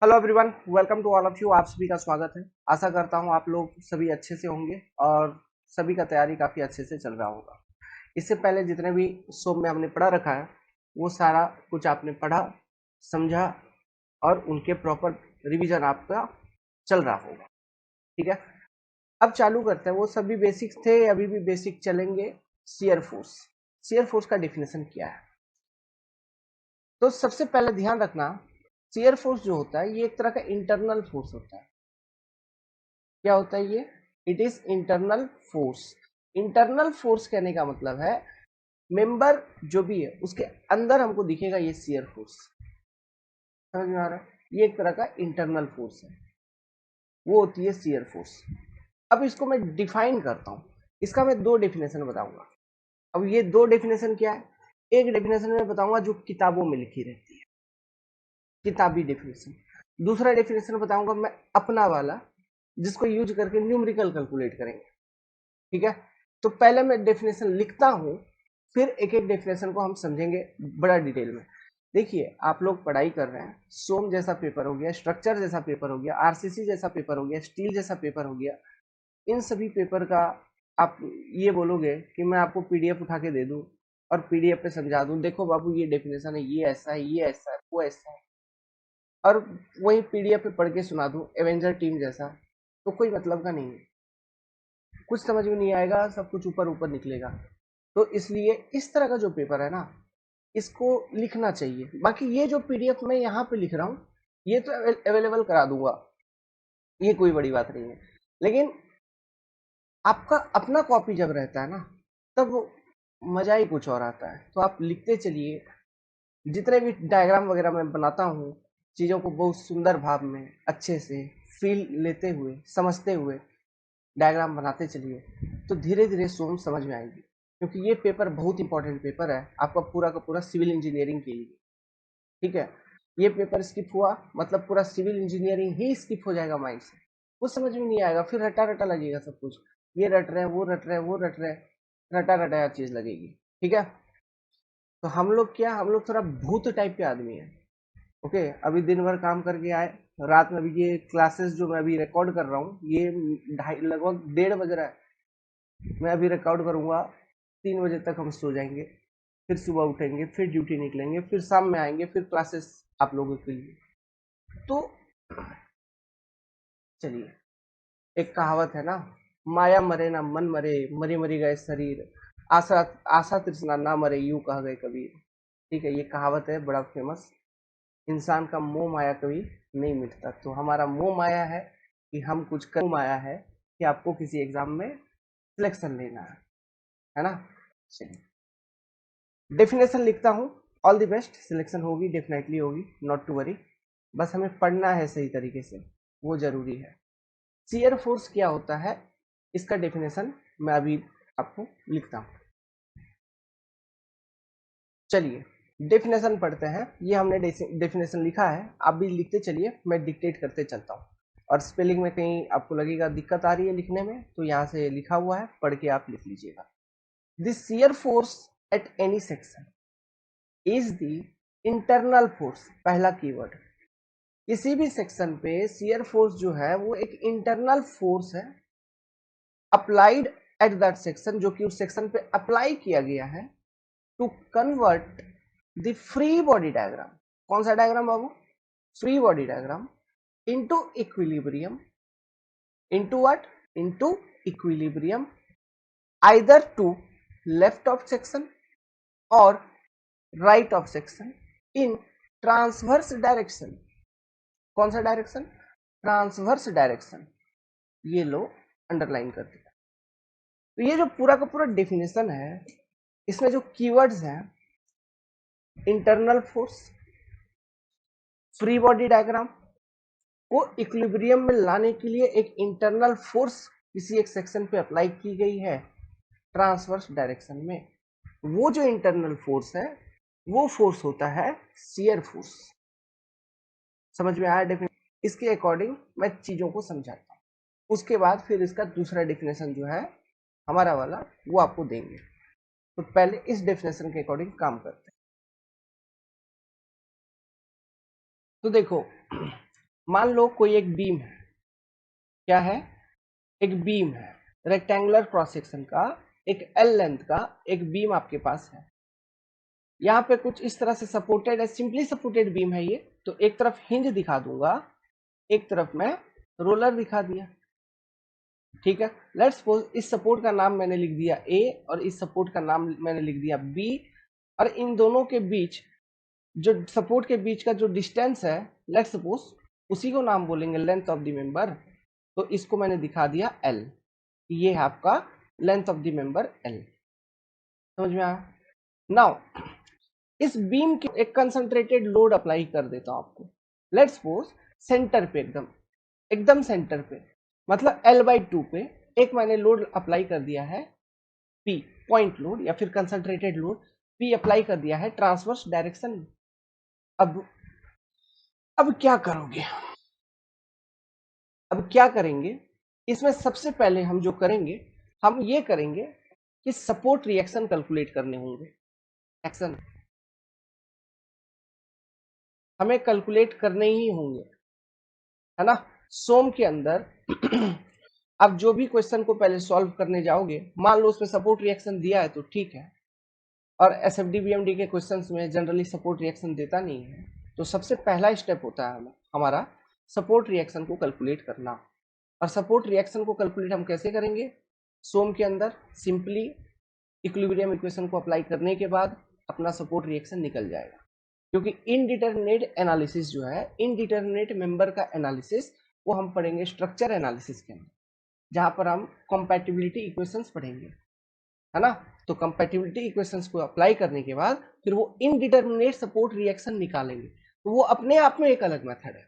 Hello everyone, welcome to all of you. आप सभी का स्वागत है। आशा करता हूँ आप लोग सभी अच्छे से होंगे और सभी का तैयारी काफ़ी अच्छे से चल रहा होगा। इससे पहले जितने भी शो में हमने पढ़ा रखा है वो सारा कुछ आपने पढ़ा, समझा और उनके प्रॉपर रिवीजन आपका चल रहा होगा। ठीक है, अब चालू करते हैं। वो सभी बेसिक्स थे, अभी भी बेसिक चलेंगे। Shear force. शियर फोर्स का डिफिनेशन क्या है? तो सबसे पहले ध्यान रखना, शियर फोर्स जो होता है ये एक तरह का इंटरनल फोर्स होता है। क्या होता है ये? It is internal force. Internal force कहने का मतलब है मेंबर जो भी है उसके अंदर हमको दिखेगा ये शियर फोर्स। समझ में आ रहा है? ये एक तरह का इंटरनल फोर्स है, वो होती है शियर फोर्स। अब इसको मैं डिफाइन करता हूं। इसका मैं दो डेफिनेशन बताऊंगा। अब ये दो डेफिनेशन क्या है? एक डेफिनेशन में बताऊंगा जो किताबों में लिखी रहती है, किताबी डेफिनेशन। दूसरा डेफिनेशन बताऊंगा मैं अपना वाला, जिसको यूज करके न्यूमेरिकल कैलकुलेट करेंगे। ठीक है, तो पहले मैं डेफिनेशन लिखता हूं, फिर एक एक डेफिनेशन को हम समझेंगे बड़ा डिटेल में। देखिए, आप लोग पढ़ाई कर रहे हैं, सोम जैसा पेपर हो गया, स्ट्रक्चर जैसा पेपर हो गया, आरसीसी जैसा पेपर हो गया, स्टील जैसा पेपर हो गया। इन सभी पेपर का आप ये बोलोगे कि मैं आपको पीडीएफ उठा के दे दूं और पीडीएफ पे समझा दूं, देखो बाबू ये डेफिनेशन है, ये ऐसा है, ये ऐसा है, वो ऐसा है, और वही पीडीएफ पे पढ़ के सुना दूं एवेंजर टीम जैसा, तो कोई मतलब का नहीं है। कुछ समझ में नहीं आएगा, सब कुछ ऊपर ऊपर निकलेगा। तो इसलिए इस तरह का जो पेपर है ना, इसको लिखना चाहिए। बाकी ये जो पीडीएफ मैं यहाँ पे लिख रहा हूँ ये तो अवेलेबल करा दूंगा, ये कोई बड़ी बात नहीं है। लेकिन आपका अपना कॉपी जब रहता है ना, तब मजा ही कुछ और आता है। तो आप लिखते चलिए। जितने भी डायग्राम वगैरह मैं बनाता हूँ, चीज़ों को बहुत सुंदर भाव में अच्छे से फील लेते हुए समझते हुए डायग्राम बनाते चलिए, तो धीरे धीरे सोच समझ में आएगी। क्योंकि ये पेपर बहुत इंपॉर्टेंट पेपर है आपका पूरा का पूरा सिविल इंजीनियरिंग के लिए। ठीक है, ये पेपर स्किप हुआ मतलब पूरा सिविल इंजीनियरिंग ही स्किप हो जाएगा माइंड से। कुछ समझ में नहीं आएगा, फिर रटा रटा लगेगा सब कुछ। ये रट रहे हैं, वो रट रहे हैं, वो रट रहे हैं, रटा रटाया चीज लगेगी। ठीक है, तो हम लोग क्या, हम लोग थोड़ा भूत टाइप के आदमी है। ओके, अभी दिन भर काम करके आए, रात में अभी ये क्लासेस जो मैं अभी रिकॉर्ड कर रहा हूँ ये ढाई लगभग 1:30 बज रहा है। मैं अभी रिकॉर्ड करूंगा, 3 बजे तक हम सो जाएंगे, फिर सुबह उठेंगे, फिर ड्यूटी निकलेंगे, फिर शाम में आएंगे, फिर क्लासेस आप लोगों के लिए। तो चलिए, एक कहावत है ना, माया मरे ना मन मरे, मरी मरी गए शरीर, आशा आशा तृष्णा ना मरे, यूं कह गए कबीर। ठीक है, ये कहावत है बड़ा फेमस। इंसान का मोह माया कभी नहीं मिटता। तो हमारा मोह माया है कि हम कुछ कर, माया है कि आपको किसी एग्जाम में सिलेक्शन लेना है ना? चलिए, डेफिनेशन लिखता हूँ। ऑल द बेस्ट, सिलेक्शन होगी, डेफिनेटली होगी, नॉट टू वरी। बस हमें पढ़ना है सही तरीके से, वो जरूरी है। शियर फोर्स क्या होता है, इसका डेफिनेशन मैं अभी आपको लिखता हूँ। चलिए, डेफिनेशन पढ़ते हैं। ये हमने डेफिनेशन लिखा है, आप भी लिखते चलिए, मैं डिक्टेट करते चलता हूँ। और स्पेलिंग में कहीं आपको लगेगा दिक्कत आ रही है लिखने में, तो यहाँ से लिखा हुआ है, पढ़ के आप लिख लीजिएगा। This shear force at any section is the internal force. पहला कीवर्ड, किसी भी सेक्शन पे शियर फोर्स जो है वो एक इंटरनल फोर्स है, अप्लाइड एट दैट सेक्शन, जो कि उस सेक्शन पे अप्लाई किया गया है, to convert the free body diagram. कौन सा डायग्राम बाबू? Free body diagram into equilibrium. Into what? Into equilibrium, either to left of section और right of section in transverse direction. कौन सा डायरेक्शन? Transverse direction. ये लो अंडरलाइन कर दिया। तो ये जो पूरा का पूरा डेफिनेशन है, इसमें जो कीवर्ड्स हैं, internal force, free body diagram को इक्विलिब्रियम में लाने के लिए एक इंटरनल फोर्स किसी एक सेक्शन पे अप्लाई की गई है ट्रांसवर्स डायरेक्शन में। वो जो इंटरनल फोर्स है वो फोर्स होता है शियर फोर्स। समझ में आया डेफिनेशन? इसके अकॉर्डिंग मैं चीजों को समझाता हूँ, उसके बाद फिर इसका दूसरा डेफिनेशन जो है हमारा वाला वो आपको देंगे। तो पहले इस डेफिनेशन के अकॉर्डिंग काम करते हैं। तो देखो, मान लो कोई एक बीम है, क्या है, एक बीम है, रेक्टेंगुलर क्रॉस सेक्शन का एक एल लेंथ का एक बीम आपके पास है। यहाँ पे कुछ इस तरह से सपोर्टेड है, सिंपली सपोर्टेड बीम है ये, तो एक तरफ हिंज दिखा दूंगा, एक तरफ मैं रोलर दिखा दिया, ठीक है। लेट्स सपोज इस सपोर्ट का नाम मैंने लिख दिया ए और इस सपोर्ट का नाम मैंने लिख दिया बी, और इन दोनों के बीच जो सपोर्ट के बीच का जो डिस्टेंस है, लेट्स सपोज उसी को नाम बोलेंगे लेंथ ऑफ द मेंबर, तो इसको मैंने दिखा दिया एल, ये है आपका length of the member L. समझ में आया? नाउ इस बीम के एक कंसंट्रेटेड लोड अप्लाई कर देता हूं आपको, लेट्स सपोज सेंटर पे, एकदम एकदम सेंटर पे, मतलब L/2 पे एक मैंने लोड अप्लाई कर दिया है P, पॉइंट लोड या फिर कंसंट्रेटेड लोड P अप्लाई कर दिया है ट्रांसवर्स डायरेक्शन में। अब क्या करोगे, अब क्या करेंगे, इसमें सबसे पहले हम जो करेंगे, हम ये करेंगे कि सपोर्ट रिएक्शन कैलकुलेट करने होंगे। एक्शन हमें कैलकुलेट करने ही होंगे, है ना। सोम के अंदर अब जो भी क्वेश्चन को पहले सॉल्व करने जाओगे, मान लो उसमें सपोर्ट रिएक्शन दिया है तो ठीक है, और एसएफडी बीएमडी के क्वेश्चंस में जनरली सपोर्ट रिएक्शन देता नहीं है, तो सबसे पहला स्टेप होता है हमारा सपोर्ट रिएक्शन को कैलकुलेट करना। और सपोर्ट रिएक्शन को कैलकुलेट हम कैसे करेंगे, सोम के अंदर सिंपली इक्विलिब्रियम इक्वेशन को अप्लाई करने के बाद अपना सपोर्ट रिएक्शन निकल जाएगा, क्योंकि इनडिटरमिनेट एनालिसिस जो है, इनडिटरमिनेट मेंबर का एनालिसिस वो हम पढ़ेंगे स्ट्रक्चर एनालिसिस के अंदर, जहां पर हम कंपैटिबिलिटी इक्वेशंस पढ़ेंगे, है ना। तो कंपैटिबिलिटी इक्वेशंस को अप्लाई करने के बाद फिर वो इनडिटरमिनेट सपोर्ट रिएक्शन निकालेंगे, तो वो अपने आप में एक अलग मेथड है,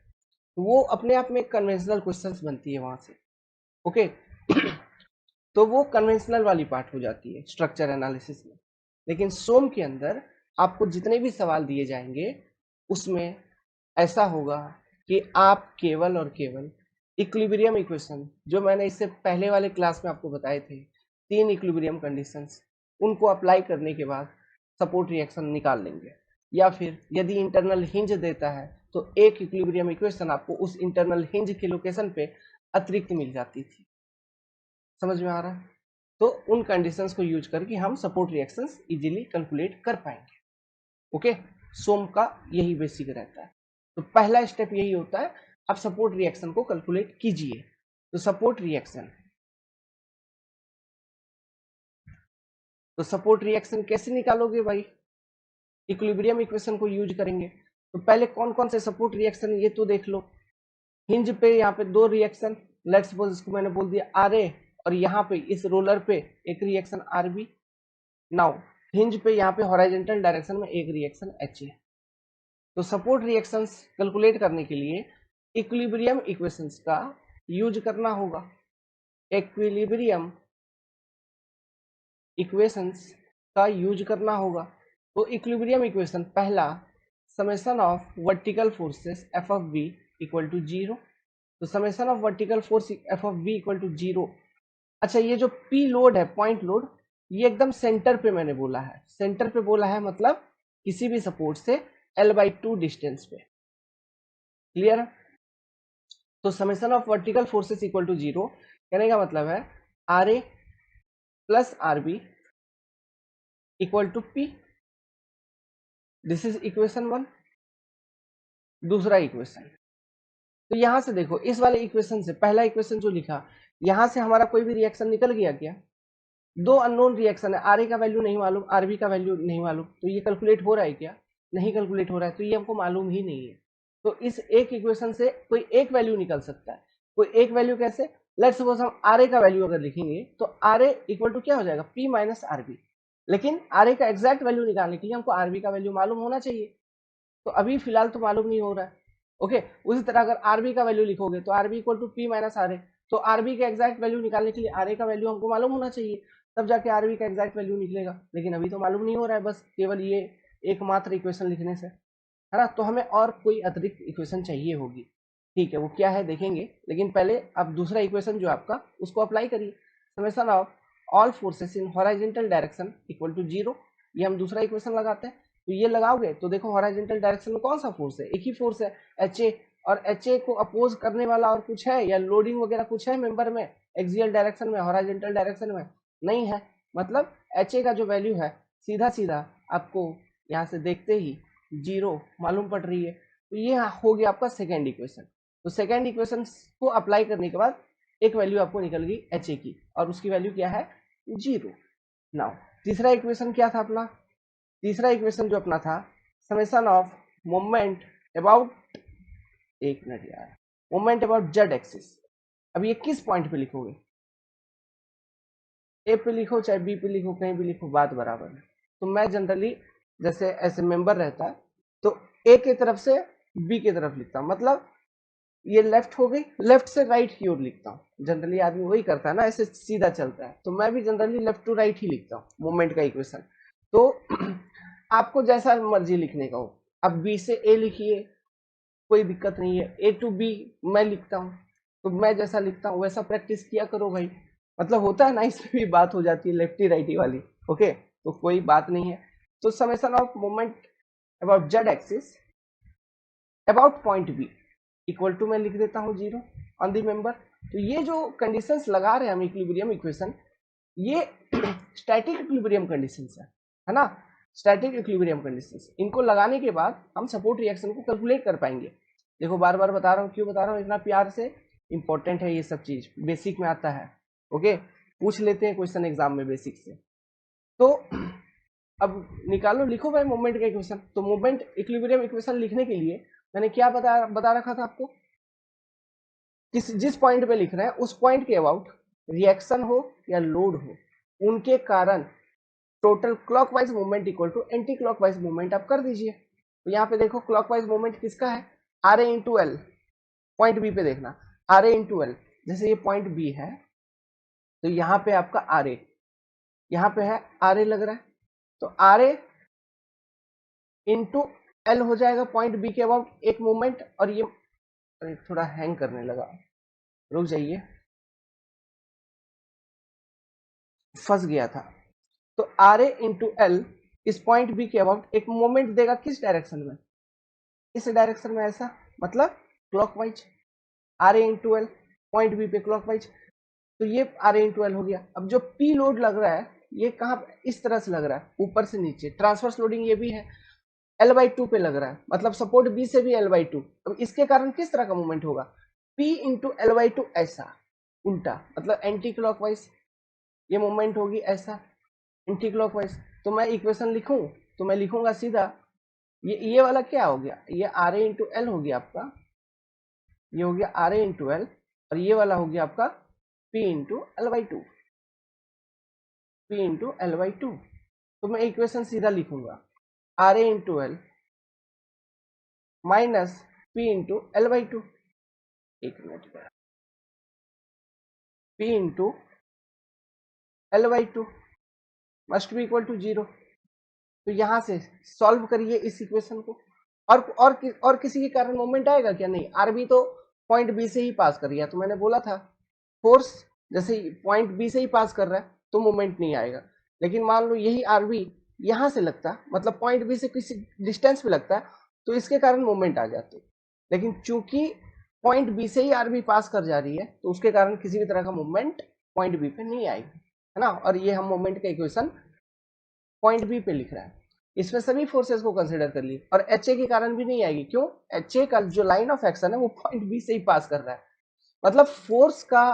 तो वो अपने आप में एक कन्वेंशनल क्वेश्चंस बनती है वहां से, ओके। तो वो कन्वेंशनल वाली पार्ट हो जाती है स्ट्रक्चर एनालिसिस में। लेकिन सोम के अंदर आपको जितने भी सवाल दिए जाएंगे उसमें ऐसा होगा कि आप केवल और केवल इक्विलिब्रियम इक्वेशन, जो मैंने इससे पहले वाले क्लास में आपको बताए थे, 3 इक्विलिब्रियम कंडीशंस, उनको अप्लाई करने के बाद सपोर्ट रिएक्शन निकाल लेंगे। या फिर यदि इंटरनल हिंज देता है तो एक इक्विलिब्रियम इक्वेशन आपको उस इंटरनल हिंज के लोकेशन पे अतिरिक्त मिल जाती थी। समझ में आ रहा है? तो उन कंडीशंस को यूज करके हम सपोर्ट रिएक्शंस इजीली कैलकुलेट कर पाएंगे, ओके। सोम का यही बेसिक रहता है। तो पहला स्टेप यही होता है, आप सपोर्ट रिएक्शन को कैलकुलेट कीजिए। तो सपोर्ट रिएक्शन कैसे निकालोगे भाई, इक्विलिब्रियम इक्वेशन को यूज करेंगे। तो पहले कौन कौन से सपोर्ट रिएक्शन ये तो देख लो। हिंज पे यहाँ पे 2 रिएक्शन, लेट्स सपोज इसको मैंने बोल दिया RA, और यहाँ पे इस रोलर पे एक रिएक्शन RB। नाउ हिंज पे यहाँ पे हॉरिजॉन्टल डायरेक्शन में एक रिएक्शन HA। तो सपोर्ट रिएक्शंस कैलकुलेट करने के लिए इक्विलिब्रियम इक्वेशंस का यूज करना होगा। इक्विलिब्रियम इक्वेशंस का यूज करना होगा। तो इक्विलिब्रियम इक्वेशन पहला, summation of vertical forces F of B equal to 0। तो summation of vertical force F of B equal to 0। अच्छा, ये जो पी लोड है, पॉइंट लोड, ये एकदम सेंटर पे मैंने बोला है, सेंटर पे बोला है मतलब किसी भी सपोर्ट से L/2 डिस्टेंस पे, क्लियर। तो summation of vertical forces equal to 0 कहने का मतलब है RA plus RB equal to P। This is equation 1। दूसरा इक्वेशन, तो यहां से देखो, इस वाले इक्वेशन से पहला इक्वेशन जो लिखा, यहां से हमारा कोई भी रिएक्शन निकल गया क्या? 2 अननोन रिएक्शन है, RA का वैल्यू नहीं मालूम, RB का वैल्यू नहीं मालूम, तो ये कैलकुलेट हो रहा है क्या? नहीं कैलकुलेट हो रहा है, तो ये हमको मालूम ही नहीं है। तो इस एक इक्वेशन से कोई एक वैल्यू निकल सकता है। कोई एक वैल्यू कैसे? लेट्स सपोज हम RA का वैल्यू अगर लिखेंगे तो RA इक्वल टू क्या हो जाएगा? P minus RB। लेकिन RA का एग्जैक्ट वैल्यू निकालने के लिए हमको RB का वैल्यू मालूम होना चाहिए, तो अभी फिलहाल तो मालूम नहीं हो रहा है, ओके। उसी तरह अगर RB का वैल्यू लिखोगे तो RB equal to P minus RA, तो RB का एग्जैक्ट वैल्यू निकालने के लिए RA का वैल्यू हमको मालूम होना चाहिए, तब जाके RB का एग्जैक्ट वैल्यू निकलेगा। लेकिन अभी तो मालूम नहीं हो रहा है, बस केवल ये एकमात्र इक्वेशन लिखने से, है ना। तो हमें और कोई अतिरिक्त इक्वेशन चाहिए होगी, ठीक है, वो क्या है देखेंगे। लेकिन पहले अब दूसरा इक्वेशन जो आपका, उसको अप्लाई करिए। Summation of all forces in horizontal direction equal to 0, ये हम दूसरा इक्वेशन लगाते हैं। तो ये लगाओगे तो देखो हॉरिजॉन्टल डायरेक्शन में कौन सा फोर्स है? एक ही फोर्स है, HA। और एच ए को अपोज करने वाला और कुछ है, या लोडिंग वगैरह कुछ है मेंबर में, एक्सियल डायरेक्शन में, हॉरिजॉन्टल डायरेक्शन में नहीं है, मतलब एच ए का जो वैल्यू है सीधा सीधा आपको यहाँ से देखते ही 0 मालूम पड़ रही है। तो ये हो गया आपका सेकेंड इक्वेशन। तो सेकेंड इक्वेशन को अप्लाई करने के बाद एक वैल्यू आपको निकल गई एच ए की, और उसकी वैल्यू क्या है 0। नाउ तीसरा इक्वेशन क्या था अपना, तीसरा इक्वेशन जो अपना था समेशन ऑफ मोमेंट अबाउट, एक मिनट यार, मोमेंट अबाउट जेड एक्सिस। अब ये किस पॉइंट पे लिखोगे, ए पे लिखो चाहे बी पे लिखो, कहीं भी लिखो बात बराबर है। तो मैं जनरली जैसे ऐसे मेंबर रहता है तो ए की तरफ से बी की तरफ लिखता हूँ, मतलब ये लेफ्ट हो गई, लेफ्ट से राइट की ओर लिखता हूँ। जनरली आदमी वही करता है ना, ऐसे सीधा चलता है, तो मैं भी जनरली लेफ्ट टू राइट ही लिखता हूँ मोमेंट का इक्वेशन। तो आपको जैसा मर्जी लिखने का हो, अब बी से ए लिखिए कोई दिक्कत नहीं है, ए टू बी मैं लिखता हूँ, तो मैं जैसा लिखता हूँ वैसा प्रैक्टिस किया करो भाई। मतलब होता है ना, इसमें भी बात हो जाती है लेफ्टी राइटी वाली, ओके, तो कोई बात नहीं है। तो summation of moment about Z axis about point B equal to मैं लिख देता हूँ 0 ऑन दी मेंबर। तो ये जो कंडीशंस लगा रहे हैं हम इक्विलिब्रियम इक्वेशन, ये स्टैटिक इक्विलिब्रियम कंडीशंस है ना, स्टैटिक इक्विलिब्रियम कंडीशंस। इनको लगाने के बाद हम सपोर्ट रिएक्शन को कैलकुलेट कर पाएंगे। देखो बार बार बता रहा हूँ, क्यों बता रहा हूँ इतना प्यार से, इंपॉर्टेंट है ये सब चीज, बेसिक में आता है, ओके, पूछ लेते हैं क्वेश्चन एग्जाम में बेसिक से। तो अब निकालो, लिखो भाई मोमेंट का इक्वेशन। तो मोमेंट इक्विलिब्रियम इक्वेशन लिखने के लिए मैंने क्या बता रखा था आपको, जिस पॉइंट पे लिख रहे हैं उस पॉइंट के अबाउट रिएक्शन हो या लोड हो, उनके कारण total clockwise movement equal to anti clockwise movement आप कर दीजिए। तो यहाँ पे देखो क्लॉकवाइज मूवमेंट किसका है, R A into L, point B पे देखना, आर ए इंटू एल, जैसे ये पॉइंट बी है तो यहाँ पे आपका आर ए, यहाँ पे है आर ए लग रहा है, तो आर ए इंटू एल हो जाएगा पॉइंट बी के अबाउट एक मूवमेंट। और ये थोड़ा हैंग करने लगा, रुक जाइए, फंस गया था। तो आर ए इंटू एल इस पॉइंट बी के अबाउट एक मोमेंट देगा, किस डायरेक्शन में, इस डायरेक्शन में, ऐसा मतलब clockwise, R A into L point B पे क्लॉकवाइज। तो ये आर ए इंटू एल हो गया। अब जो पी लोड लग रहा है ये कहाँ, इस तरह से लग रहा है ऊपर से नीचे, ट्रांसवर्स लोडिंग ये भी है, एल बाई टू पे लग रहा है, मतलब सपोर्ट बी से भी एल बाई टू। अब इसके कारण किस तरह का मूवमेंट होगा, P into L by to, ऐसा उल्टा, मतलब एंटी क्लॉकवाइज ये मूवमेंट होगी, ऐसा एंटी क्लॉकवाइज। तो मैं इक्वेशन लिखूं तो मैं लिखूंगा सीधा, ये वाला क्या हो गया, ये आर ए इंटू एल हो गया आपका, ये हो गया आर ए इंटू एल, और ये वाला हो गया आपका P into L by two, P into L by two. तो मैं इक्वेशन सीधा लिखूंगा R A into L minus P into L by two, एक minute, P into L by two must be equal to 0। तो यहां से solve करिए इस इक्वेशन को, और किसी के कारण मोमेंट आएगा क्या, नहीं, आर बी तो पॉइंट बी से ही पास कर गया, तो मैंने बोला था फोर्स जैसे पॉइंट बी से ही पास कर रहा है तो मोमेंट नहीं आएगा। लेकिन मान लो यही आर बी यहां से लगता है, मतलब पॉइंट बी से किसी डिस्टेंस पे लगता है, तो इसके कारण मोमेंट आ जाती। लेकिन चूंकि पॉइंट बी से ही आर बी पास कर जा रही है तो उसके कारण किसी भी तरह का मूवमेंट पॉइंट बी पे नहीं आएगी, है ना। और ये हम मोमेंट का इक्वेशन पॉइंट बी पे लिख रहा है, इसमें सभी फोर्सेस को कंसीडर कर लिए, और एच ए के कारण भी नहीं आएगी, क्यों, एच ए का जो लाइन ऑफ एक्शन है वो पॉइंट बी से ही पास कर रहा है, मतलब फोर्स का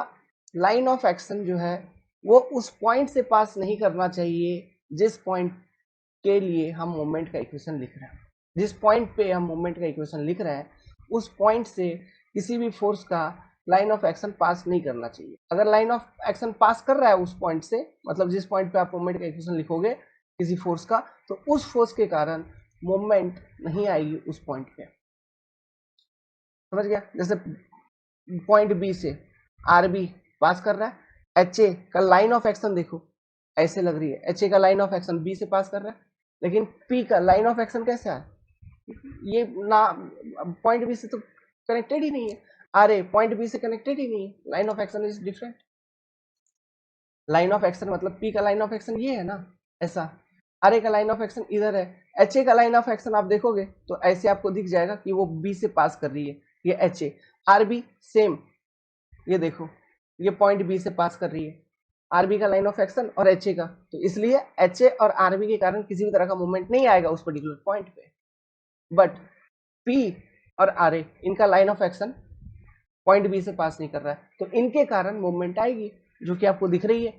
लाइन ऑफ एक्शन जो है वो उस पॉइंट से पास नहीं करना चाहिए जिस पॉइंट के लिए हम मोमेंट का इक्वेशन लिख रहे हैं। जिस पॉइंट पे हम मोमेंट का इक्वेशन लिख रहे हैं उस पॉइंट से किसी भी फोर्स का लाइन ऑफ एक्शन पास नहीं करना चाहिए। अगर लाइन ऑफ एक्शन पास कर रहा है उस पॉइंट से, मतलब जिस पॉइंट पे आप मोमेंट का इक्वेशन लिखोगे किसी फोर्स का, तो उस फोर्स के कारण मोमेंट नहीं आएगी उस पॉइंट पे, समझ गया। जैसे पॉइंट बी से आर बी पास कर रहा है, एच ए का लाइन ऑफ एक्शन देखो ऐसे लग रही है, एच ए का लाइन ऑफ एक्शन बी से पास कर रहा है, लेकिन पी का लाइन ऑफ एक्शन कैसा है, ये ना पॉइंट बी से तो कनेक्टेड ही नहीं है, आर ए पॉइंट बी से कनेक्टेड ही नहीं है, line of action is different. Line of action मतलब पी का लाइन ऑफ एक्शन ये है ना, ऐसा, आर ए का लाइन ऑफ एक्शन इधर है, एच ए का लाइन ऑफ एक्शन आप देखोगे तो ऐसे आपको दिख जाएगा कि वो बी से पास कर रही है, ये H A, R B same, ये देखो ये पॉइंट बी से पास कर रही है, आरबी का लाइन ऑफ एक्शन और एच ए का, तो इसलिए एच ए और आरबी के कारण किसी भी तरह का मूवमेंट नहीं आएगा उस पर्टिकुलर पॉइंट पे। बट पी और आर ए इनका line of action point B से पास नहीं कर रहा है, तो इनके कारण मूवमेंट आएगी, जो कि आपको दिख रही है।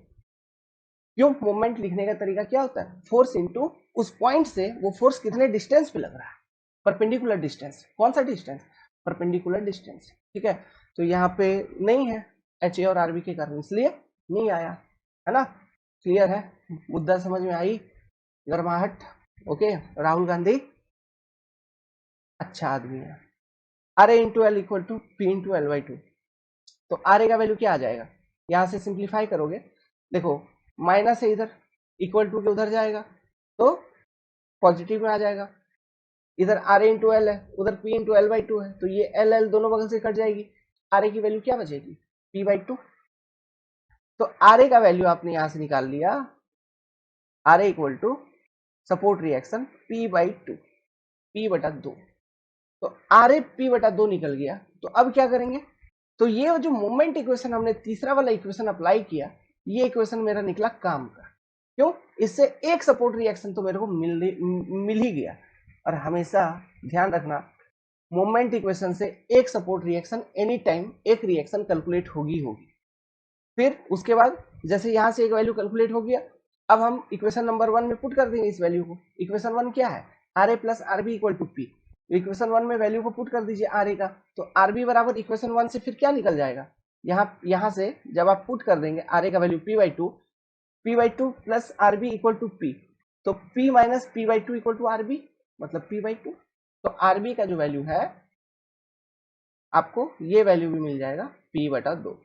क्यों? मूवमेंट लिखने का तरीका क्या होता है? फोर्स इनटू उस पॉइंट से वो फोर्स कितने डिस्टेंस पे लग रहा है, परपेंडिकुलर डिस्टेंस। कौन सा डिस्टेंस? Perpendicular distance. ठीक है, तो यहाँ पे नहीं है एच ए और आरबी के कारण, इसलिए नहीं आया, है ना? क्लियर है? मुद्दा समझ में आई? गर्माहट? ओके। राहुल गांधी अच्छा आदमी है। R A into L equal to P into L by two, तो आर ए का वैल्यू क्या आ जाएगा? यहां से सिंप्लीफाई करोगे, देखो माइनस है इधर, इक्वल टू के उधर जाएगा तो पॉजिटिव में आ जाएगा। इधर आर ए इंटू एल है, उधर P into L by to है, तो ये एल एल दोनों बगल से कट जाएगी, आर ए की वैल्यू क्या बचेगी? P by two. तो आर ए का वैल्यू आपने यहां से निकाल लिया, R A equal to support reaction P by two, P बटा दो। तो आर ए पी बटा दो निकल गया, तो अब क्या करेंगे? तो ये जो मोमेंट इक्वेशन हमने तीसरा वाला इक्वेशन अप्लाई किया, ये इक्वेशन मेरा निकला काम का। क्यों? इससे एक सपोर्ट रिएक्शन तो मेरे को मिल ही गया। और हमेशा ध्यान रखना, मोमेंट इक्वेशन से एक सपोर्ट रिएक्शन एनी टाइम एक रिएक्शन कैलकुलेट होगी। फिर उसके बाद जैसे यहां से एक वैल्यू कैलकुलेट हो गया, अब हम इक्वेशन नंबर 1 में पुट कर देंगे इस वैल्यू को। इक्वेशन 1 क्या है? R A plus R B equal to P. Equation 1 में वैल्यू को पुट कर दीजिए आर ए का, तो आर बी बराबर इक्वेशन 1 से फिर क्या निकल जाएगा? यहां से जब आप पुट कर देंगे आर ए का value P by two plus R B equal to P, तो P minus P by two equal to R B, मतलब पी बाई टू। तो आर बी का जो वैल्यू है आपको ये वैल्यू भी मिल जाएगा पी बटा दो।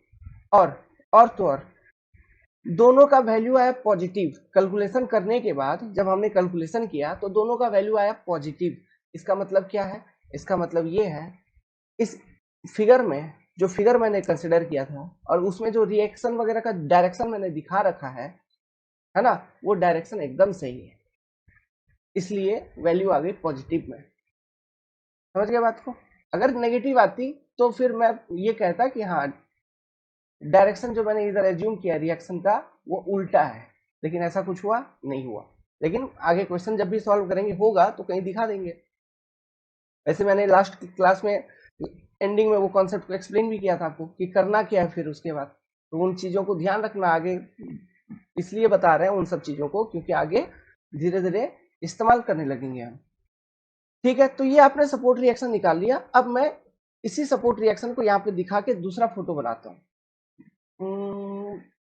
और तो और दोनों का वैल्यू आया पॉजिटिव। कैलकुलेशन करने के बाद जब हमने कैलकुलेशन किया तो दोनों का वैल्यू आया पॉजिटिव। इसका मतलब क्या है? इसका मतलब ये है, इस फिगर में जो फिगर मैंने कंसिडर किया था और उसमें जो रिएक्शन वगैरह का डायरेक्शन मैंने दिखा रखा है ना, वो डायरेक्शन एकदम सही है, इसलिए वैल्यू आ गई पॉजिटिव में। समझ गए बात को? अगर नेगेटिव आती तो फिर मैं ये कहता कि हाँ, डायरेक्शन जो मैंने इधर एज्यूम किया रिएक्शन का वो उल्टा है, लेकिन ऐसा कुछ हुआ नहीं हुआ। लेकिन आगे क्वेश्चन जब भी सॉल्व करेंगे होगा तो कहीं दिखा देंगे। वैसे मैंने लास्ट क्लास में एंडिंग में वो कॉन्सेप्ट को एक्सप्लेन भी किया था आपको कि करना क्या है फिर उसके बाद, तो उन चीजों को ध्यान रखना आगे, इसलिए बता रहे हैं उन सब चीजों को क्योंकि आगे धीरे धीरे इस्तेमाल करने लगेंगे हम। ठीक है, तो ये आपने सपोर्ट रिएक्शन निकाल लिया। अब मैं इसी सपोर्ट रिएक्शन को यहाँ पे दिखा के दूसरा फोटो बनाता हूँ।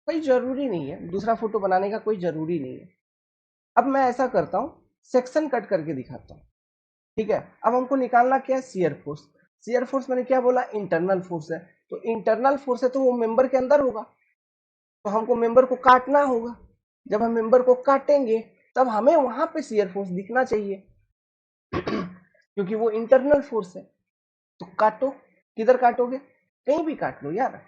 कोई जरूरी नहीं है, दूसरा फोटो बनाने का कोई जरूरी नहीं है। अब मैं ऐसा करता हूँ, सेक्शन कट करके दिखाता हूँ। ठीक है, अब हमको निकालना क्या है? Shear force. शियर फोर्स मैंने क्या बोला? इंटरनल फोर्स है, तो इंटरनल फोर्स है तो वो मेंबर के अंदर होगा, तो हमको मेंबर को काटना होगा। जब हम मेंबर को काटेंगे तब हमें वहां पे शियर फोर्स दिखना चाहिए क्योंकि वो इंटरनल फोर्स है। तो काटो, किधर काटोगे? कहीं भी काट लो यार।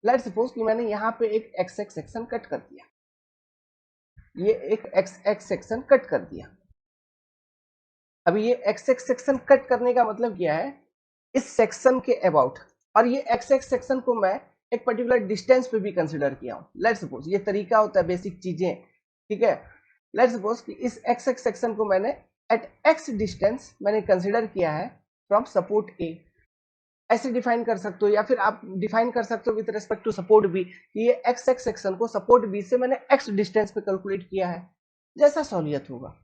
लेट्स सपोज कि मैंने यहाँ पे एक एक्स एक्स सेक्शन कट कर दिया, ये एक एक्स एक्स सेक्शन कट कर दिया। अभी ये एक्स एक्स सेक्शन कट करने का मतलब क्या है? इस सेक्शन के अबाउट, और ये एक्स एक्स सेक्शन को मैं एक पर्टिकुलर डिस्टेंस पे भी कंसिडर किया हूं। लेट्स सपोज, ये तरीका होता है बेसिक चीजें, ठीक है। लेट्स सपोज कि इस एक्स एक्स सेक्शन को मैंने एट एक्स डिस्टेंस मैंने कंसिडर किया है फ्रॉम सपोर्ट ए, ऐसे डिफाइन कर सकते हो, या फिर आप डिफाइन कर सकते हो with respect to support B, ये एक्स एक्स सेक्शन को सपोर्ट बी से मैंने एक्स डिस्टेंस पे कैलकुलेट किया है, जैसा सहूलियत होगा।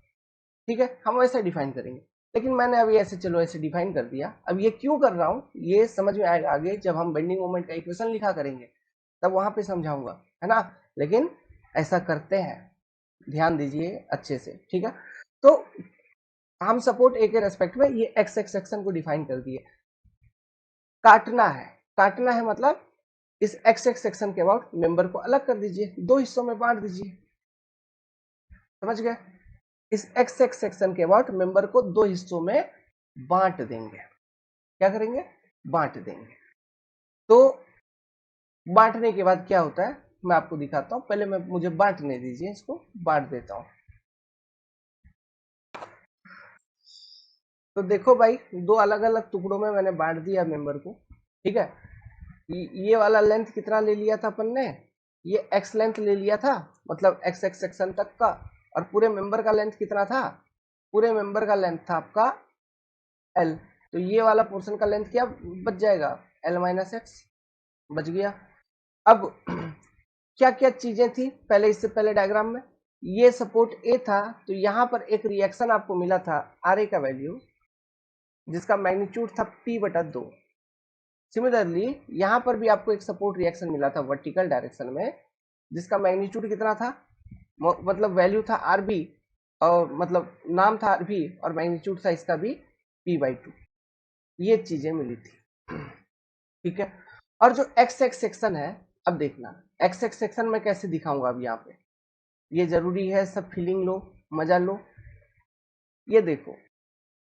ठीक है, हम वैसा डिफाइन करेंगे, लेकिन मैंने अभी ऐसे चलो ऐसे डिफाइन कर दिया। अब ये क्यों कर रहा हूं ये समझ में आएगा आगे, जब हम बेंडिंग मोमेंट का इक्वेशन लिखा करेंगे तब वहां पे समझाऊंगा, है ना। लेकिन ऐसा करते हैं, ध्यान दीजिए अच्छे से, ठीक है। तो हम सपोर्ट ए के रेस्पेक्ट में ये एक्स एक्स सेक्शन को डिफाइन कर दिए। काटना है, काटना है मतलब इस एक्स एक्स सेक्शन के बाद मेंबर को अलग कर दीजिए, दो हिस्सों में बांट दीजिए। समझ गए? इस एक्स एक्स सेक्शन के बाद मेंबर को दो हिस्सों में बांट देंगे। क्या करेंगे? बांट देंगे। तो बांटने के बाद क्या होता है मैं आपको दिखाता हूं, पहले मैं मुझे बांटने दीजिए, इसको बांट देता हूं। तो देखो भाई, दो अलग अलग टुकड़ों में मैंने बांट दिया मेंबर को, ठीक है। ये वाला लेंथ कितना ले लिया था अपन ने, ये एक्स लेंथ ले लिया था, मतलब एक्स एक्स सेक्शन तक का। और पूरे मेंबर का लेंथ कितना था, पूरे मेंबर का लेंथ था आपका एल। तो ये वाला पोर्शन का लेंथ क्या बच जाएगा, एल माइनस एक्स बच गया। अब क्या क्या चीजें थी पहले, इससे पहले डायग्राम में ये सपोर्ट ए था, तो यहां पर एक रिएक्शन आपको मिला था आर ए का वैल्यू, जिसका मैग्नीट्यूड था पी बटा 2। सिमिलरली यहां पर भी आपको एक सपोर्ट रिएक्शन मिला था वर्टिकल डायरेक्शन में, जिसका मैग्नीट्यूड कितना था, मतलब वैल्यू था आर बी, और मतलब नाम था आर बी और मैग्नीट्यूड था इसका भी पी बाई 2। ये चीजें मिली थी, ठीक है। और जो एक्स एक्स सेक्शन है, अब देखना एक्स एक्स सेक्शन में कैसे दिखाऊंगा अब यहाँ पे, ये जरूरी है, सब फीलिंग लो, मजा लो। ये देखो,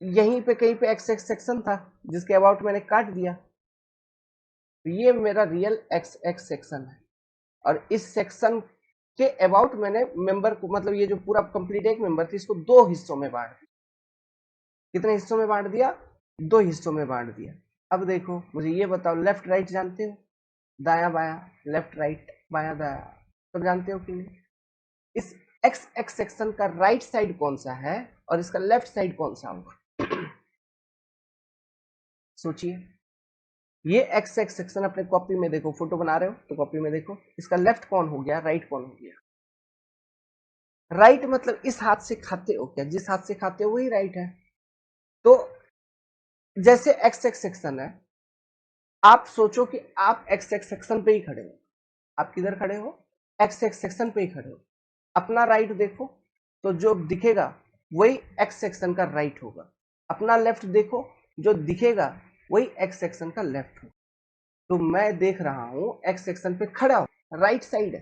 यहीं पे कहीं पे एक्स एक्स सेक्शन था जिसके अबाउट मैंने काट दिया, तो ये मेरा रियल एक्स एक्स सेक्शन है। और इस सेक्शन के अबाउट मैंने मेंबर को, मतलब ये जो पूरा कंप्लीट एक मेंबर थी, इसको दो हिस्सों में बांट दिया। कितने हिस्सों में बांट दिया, दो हिस्सों में बांट दिया। अब देखो मुझे ये बताओ, लेफ्ट राइट जानते हो, दाया बाया, लेफ्ट राइट बाया दाया, सब जानते हो कि नहीं। इस एक्स एक्स सेक्शन का राइट साइड कौन सा है और इसका लेफ्ट साइड कौन सा होगा, सोचिए। ये एक्स एक्स सेक्शन अपने कॉपी में देखो, फोटो बना रहे हो तो कॉपी में देखो, इसका लेफ्ट कौन हो गया, राइट कौन हो गया। राइट मतलब इस हाथ से खाते हो क्या, जिस हाथ से खाते हो वही राइट है। तो जैसे एक्स एक्स सेक्शन है, आप सोचो कि आप एक्स एक्स सेक्शन पे ही खड़े हो, आप किधर खड़े हो, एक्स एक्स सेक्शन पे ही खड़े हो। अपना राइट देखो तो जो दिखेगा वही एक्स सेक्शन का राइट होगा, अपना लेफ्ट देखो जो दिखेगा वही एक्स सेक्शन का लेफ्ट होगा। तो मैं देख रहा हूं एक्स सेक्शन पे खड़ा हूं, राइट साइड है,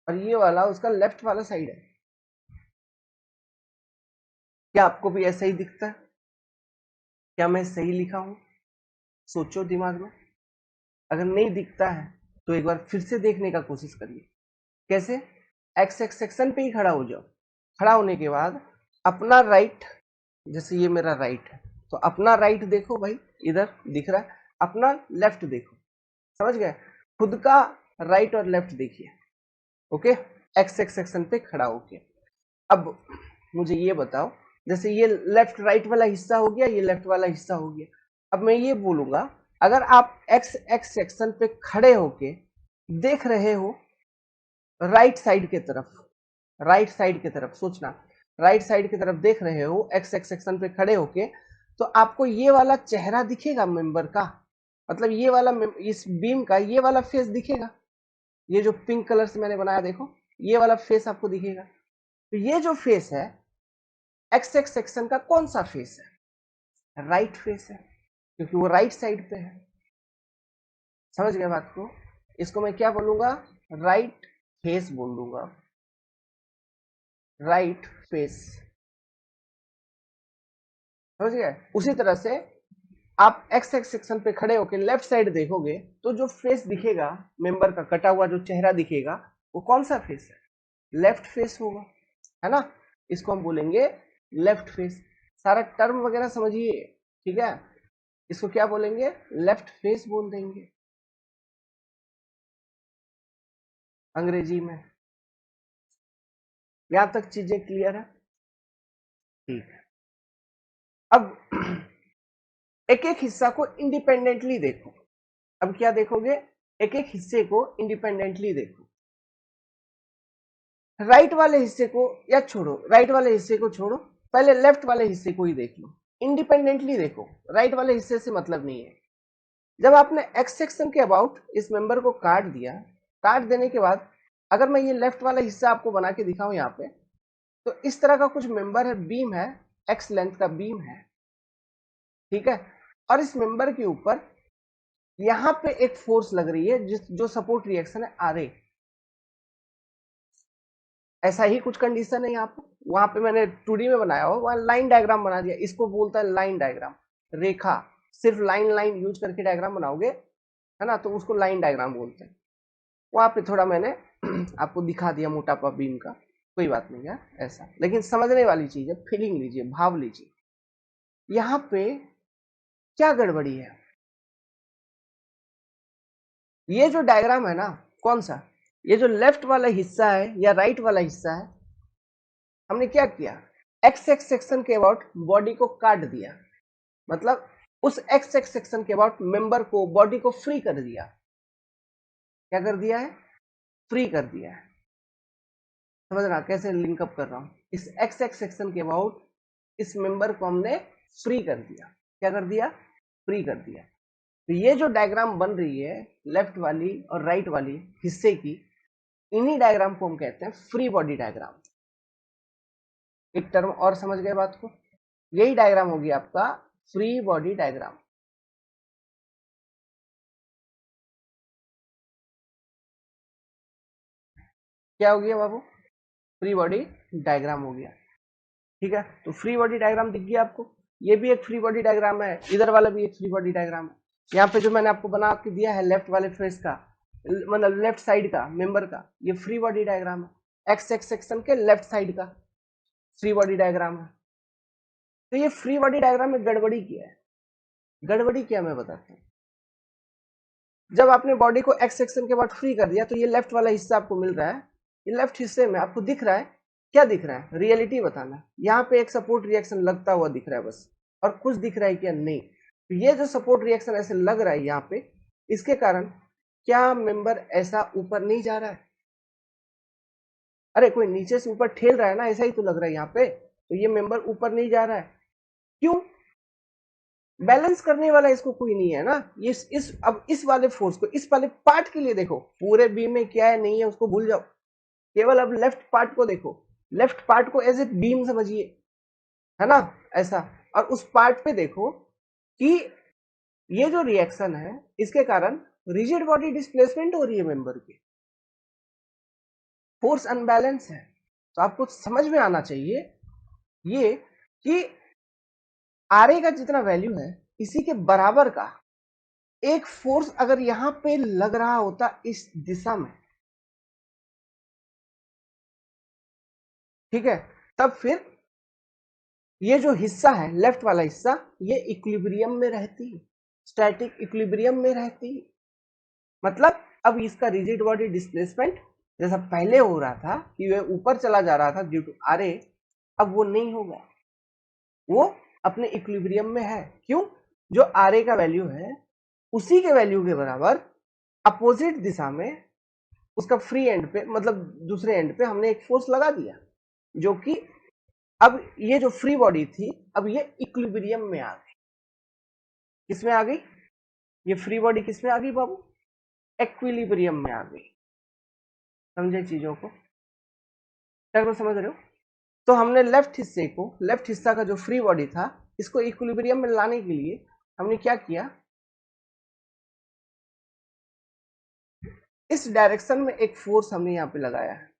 और ये वाला उसका लेफ्ट वाला साइड है। क्या आपको भी ऐसा ही दिखता है, क्या मैं सही लिखा हूं, सोचो दिमाग में। अगर नहीं दिखता है तो एक बार फिर से देखने का कोशिश करिए। कैसे, एक्स एक्स सेक्शन पे ही खड़ा हो जाओ, खड़ा होने के बाद अपना राइट, जैसे ये मेरा राइट है तो अपना राइट देखो भाई, इधर दिख रहा है, अपना लेफ्ट देखो, समझ गए, खुद का राइट और लेफ्ट देखिए, ओके, एक्स एक्स सेक्शन पे खड़ा होके। अब मुझे ये बताओ, जैसे ये लेफ्ट राइट वाला हिस्सा हो गया, ये लेफ्ट वाला हिस्सा हो गया। अब मैं ये बोलूंगा, अगर आप एक्स एक्स सेक्शन पे खड़े होके देख रहे हो राइट साइड के तरफ, राइट साइड की तरफ सोचना, राइट साइड की तरफ देख रहे हो एक्स एक्स सेक्शन पे खड़े होके, तो आपको ये वाला चेहरा दिखेगा मेंबर का, मतलब ये वाला इस बीम का ये वाला फेस दिखेगा, ये जो पिंक कलर से मैंने बनाया देखो, ये वाला फेस आपको दिखेगा। तो ये जो फेस है एक्स एक्स सेक्शन का कौन सा फेस है, राइट फेस है, क्योंकि वो राइट साइड पे है। समझ गए बात को, इसको मैं क्या बोलूंगा, राइट फेस बोल दूंगा, राइट फेस, समझ गए। उसी तरह से आप एक्स एक्स सेक्शन पे खड़े होकर लेफ्ट साइड देखोगे तो जो फेस दिखेगा मेंबर का, कटा हुआ जो चेहरा दिखेगा, वो कौन सा फेस है, लेफ्ट फेस होगा, है ना। इसको हम बोलेंगे लेफ्ट फेस। सारा टर्म वगैरह समझिए, ठीक है, इसको क्या बोलेंगे, लेफ्ट फेस बोल देंगे अंग्रेजी में। यहां तक चीजें क्लियर है, ठीक है। अब एक एक हिस्सा को इंडिपेंडेंटली देखो। अब क्या देखोगे, एक एक हिस्से को इंडिपेंडेंटली देखो। राइट वाले हिस्से को या छोड़ो, राइट वाले हिस्से को छोड़ो, पहले लेफ्ट वाले हिस्से को ही देख लो, इंडिपेंडेंटली देखो, राइट वाले हिस्से से मतलब नहीं है। जब आपने एक्स सेक्शन के अबाउट इस मेंबर को काट दिया, काट देने के बाद अगर मैं ये लेफ्ट वाला हिस्सा आपको बना के दिखाऊं यहाँ पे, तो इस तरह का कुछ मेंबर है, बीम है, एक्स लेंथ का बीम है, ठीक है। और इस मेंबर के ऊपर यहां पे एक फोर्स लग रही है, जिस जो सपोर्ट रिएक्शन है आर ए, ऐसा ही कुछ कंडीशन है यहाँ पे। वहां पे मैंने 2D में बनाया हो, वहां लाइन डायग्राम बना दिया, इसको बोलता है लाइन डायग्राम, रेखा, सिर्फ लाइन लाइन यूज करके डायग्राम बनाओगे, है ना, तो उसको लाइन डायग्राम बोलते हैं। वहां पे थोड़ा मैंने आपको दिखा दिया मोटापा बीम का, कोई बात नहीं यार ऐसा, लेकिन समझने वाली चीज है, फीलिंग लीजिए, भाव लीजिए। यहाँ पे क्या गड़बड़ी है? ये जो डायग्राम है ना, कौन सा, ये जो लेफ्ट वाला हिस्सा है या राइट वाला हिस्सा है, हमने क्या किया, एक्स एक्स सेक्शन के अबाउट बॉडी को काट दिया, मतलब उस एक्स एक्स सेक्शन के अबाउट मेंबर को, बॉडी को फ्री कर दिया। क्या कर दिया है? फ्री कर दिया है। समझ रहा कैसे लिंकअप कर रहा हूं? इस एक्स एक्स सेक्शन के अबाउट इस मेंबर को हमने फ्री कर दिया। क्या कर दिया? फ्री कर दिया। तो ये जो डायग्राम बन रही है लेफ्ट वाली और राइट वाली हिस्से की, इन्हीं डायग्राम को हम कहते हैं फ्री बॉडी डायग्राम। एक टर्म और समझ गए बात को? यही डायग्राम होगी आपका फ्री बॉडी डायग्राम। क्या हो गया बाबू? फ्री बॉडी डायग्राम हो गया। ठीक है, तो फ्री बॉडी डायग्राम दिख गया आपको। ये भी एक फ्री बॉडी डायग्राम है, इधर वाला भी एक फ्री बॉडी डायग्राम है। यहाँ पे जो मैंने आपको बना के दिया है लेफ्ट वाले फेस का, मतलब लेफ्ट साइड का मेंबर का, ये फ्री बॉडी डायग्राम है। एक्स एक्स सेक्शन के लेफ्ट साइड का फ्री बॉडी डायग्राम है। तो ये फ्री बॉडी डायग्राम में गड़बड़ी क्या है? गड़बड़ी क्या मैं बताता हूँ। जब आपने बॉडी को एक्स सेक्शन के बाद फ्री कर दिया तो ये लेफ्ट वाला हिस्सा आपको मिल रहा है। ये लेफ्ट हिस्से में आपको दिख रहा है, क्या दिख रहा है? रियलिटी बताना। यहाँ पे एक सपोर्ट रिएक्शन लगता हुआ दिख रहा है बस, और कुछ दिख रहा है क्या? नहीं। तो ये जो सपोर्ट रिएक्शन ऐसे लग रहा है यहाँ पे, इसके कारण क्या मेंबर ऐसा ऊपर नहीं जा रहा है? अरे कोई नीचे से ऊपर ठेल रहा है ना, ऐसा ही तो लग रहा है यहाँ पे। तो ये मेंबर ऊपर नहीं जा रहा है, क्यों? बैलेंस करने वाला इसको कोई नहीं है ना। इस अब इस वाले फोर्स को, इस वाले पार्ट के लिए देखो, पूरे बीम में क्या है नहीं है उसको भूल जाओ, केवल अब लेफ्ट पार्ट को देखो। लेफ्ट पार्ट को एज ए बीम समझिए, है ना, ऐसा। और उस पार्ट पे देखो कि ये जो रिएक्शन है इसके कारण रिजिड बॉडी डिस्प्लेसमेंट हो रही है मेंबर की, फोर्स अनबैलेंस है। तो आपको समझ में आना चाहिए ये कि आर का जितना वैल्यू है इसी के बराबर का एक फोर्स अगर यहां पे लग रहा होता इस दिशा में, ठीक है, तब फिर ये जो हिस्सा है लेफ्ट वाला हिस्सा, ये इक्विलिब्रियम में रहती, स्टैटिक इक्विलिब्रियम में रहती। मतलब अब इसका रिजिड बॉडी डिस्प्लेसमेंट जैसा पहले हो रहा था कि वह ऊपर चला जा रहा था ड्यू टू आर, अब वो नहीं होगा, वो अपने इक्विलिब्रियम में है। क्यों? जो आर का वैल्यू है उसी के वैल्यू के बराबर अपोजिट दिशा में उसका फ्री एंड पे, मतलब दूसरे एंड पे हमने एक फोर्स लगा दिया, जो कि अब ये जो फ्री बॉडी थी अब ये इक्विलिब्रियम में आ गई। किसमें आ गई? ये फ्री बॉडी किसमें आ गई बाबू? इक्विलिब्रियम में आ गई। समझे चीजों को? क्या समझ रहे हो? तो हमने लेफ्ट हिस्से को, लेफ्ट हिस्सा का जो फ्री बॉडी था, इसको इक्विलिब्रियम में लाने के लिए हमने क्या किया, इस डायरेक्शन में एक फोर्स हमने यहाँ पे लगाया है।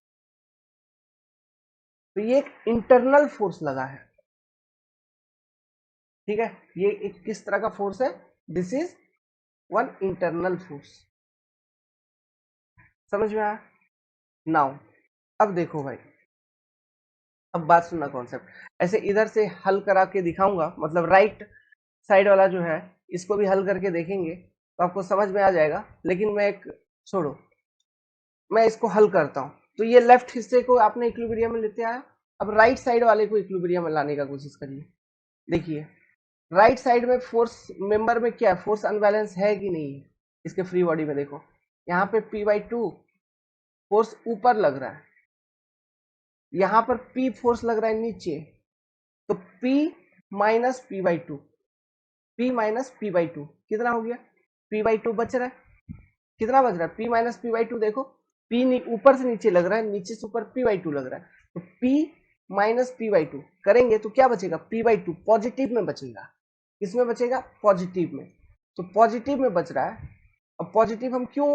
तो ये एक इंटरनल फोर्स लगा है, ठीक है। ये एक किस तरह का फोर्स है? This is one internal force. समझ में आया? नाउ अब देखो भाई, अब बात सुनना कॉन्सेप्ट ऐसे इधर से हल करा के दिखाऊंगा, मतलब राइट साइड वाला जो है इसको भी हल करके देखेंगे तो आपको समझ में आ जाएगा। लेकिन मैं एक छोड़ो, मैं इसको हल करता हूं। तो ये लेफ्ट हिस्से को आपने इक्विलिब्रियम में लेते आया, अब राइट साइड वाले को इक्विलिब्रियम में लाने का कोशिश करिए। देखिए राइट साइड में फोर्स मेंबर में क्या फोर्स अनबैलेंस है कि नहीं है? इसके फ्री बॉडी में देखो, यहाँ पे P/2 फोर्स ऊपर लग रहा है, यहाँ पर P फोर्स लग रहा है नीचे, तो P minus P/2, P minus P/2 कितना हो गया? P/2 बच रहा है। कितना बच रहा है? P माइनस P/2 देखो, P ऊपर से नीचे लग रहा है, नीचे से ऊपर P/2 लग रहा है, तो P माइनस P/2 करेंगे तो क्या बचेगा? P/2 पॉजिटिव में बचेगा। किसमें बचेगा? पॉजिटिव में। तो पॉजिटिव में बच रहा है। अब पॉजिटिव हम क्यों,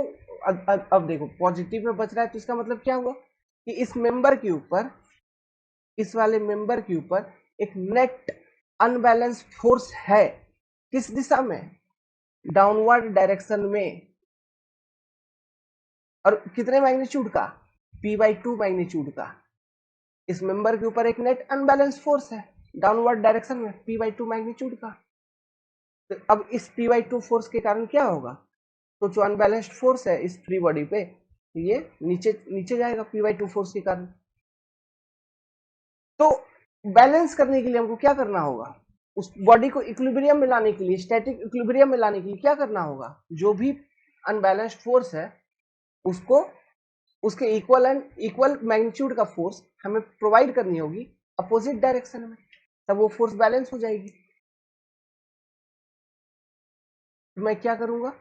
अब देखो पॉजिटिव में बच रहा है तो इसका मतलब क्या हुआ कि इस मेंबर के ऊपर, इस वाले मेंबर के ऊपर एक नेट अनबैलेंस फोर्स है। किस दिशा में? डाउनवर्ड डायरेक्शन में। और कितने मैग्नीट्यूड का? P/2 मैग्नीट्यूड का। इस मेंबर के ऊपर एक नेट अनबैलेंस फोर्स है डाउनवर्ड डायरेक्शन में p/2 मैग्नीट्यूड का। तो अब इस p/2 फोर्स के कारण क्या होगा, तो जो अनबैलेंस्ड फोर्स है इस फ्री बॉडी पे ये नीचे नीचे जाएगा p/2 फोर्स के कारण। तो बैलेंस करने के लिए हमको क्या करना होगा, उस बॉडी को इक्विलिब्रियम में लाने के लिए, स्टैटिक इक्विलिब्रियम में लाने के लिए क्या करना होगा, जो भी अनबैलेंस्ड फोर्स है उसको उसके इक्वल मैग्नीट्यूड का फोर्स हमें प्रोवाइड करनी होगी अपोजिट डायरेक्शन में, तब वो फोर्स बैलेंस हो जाएगी। तो मैं क्या करूंगा,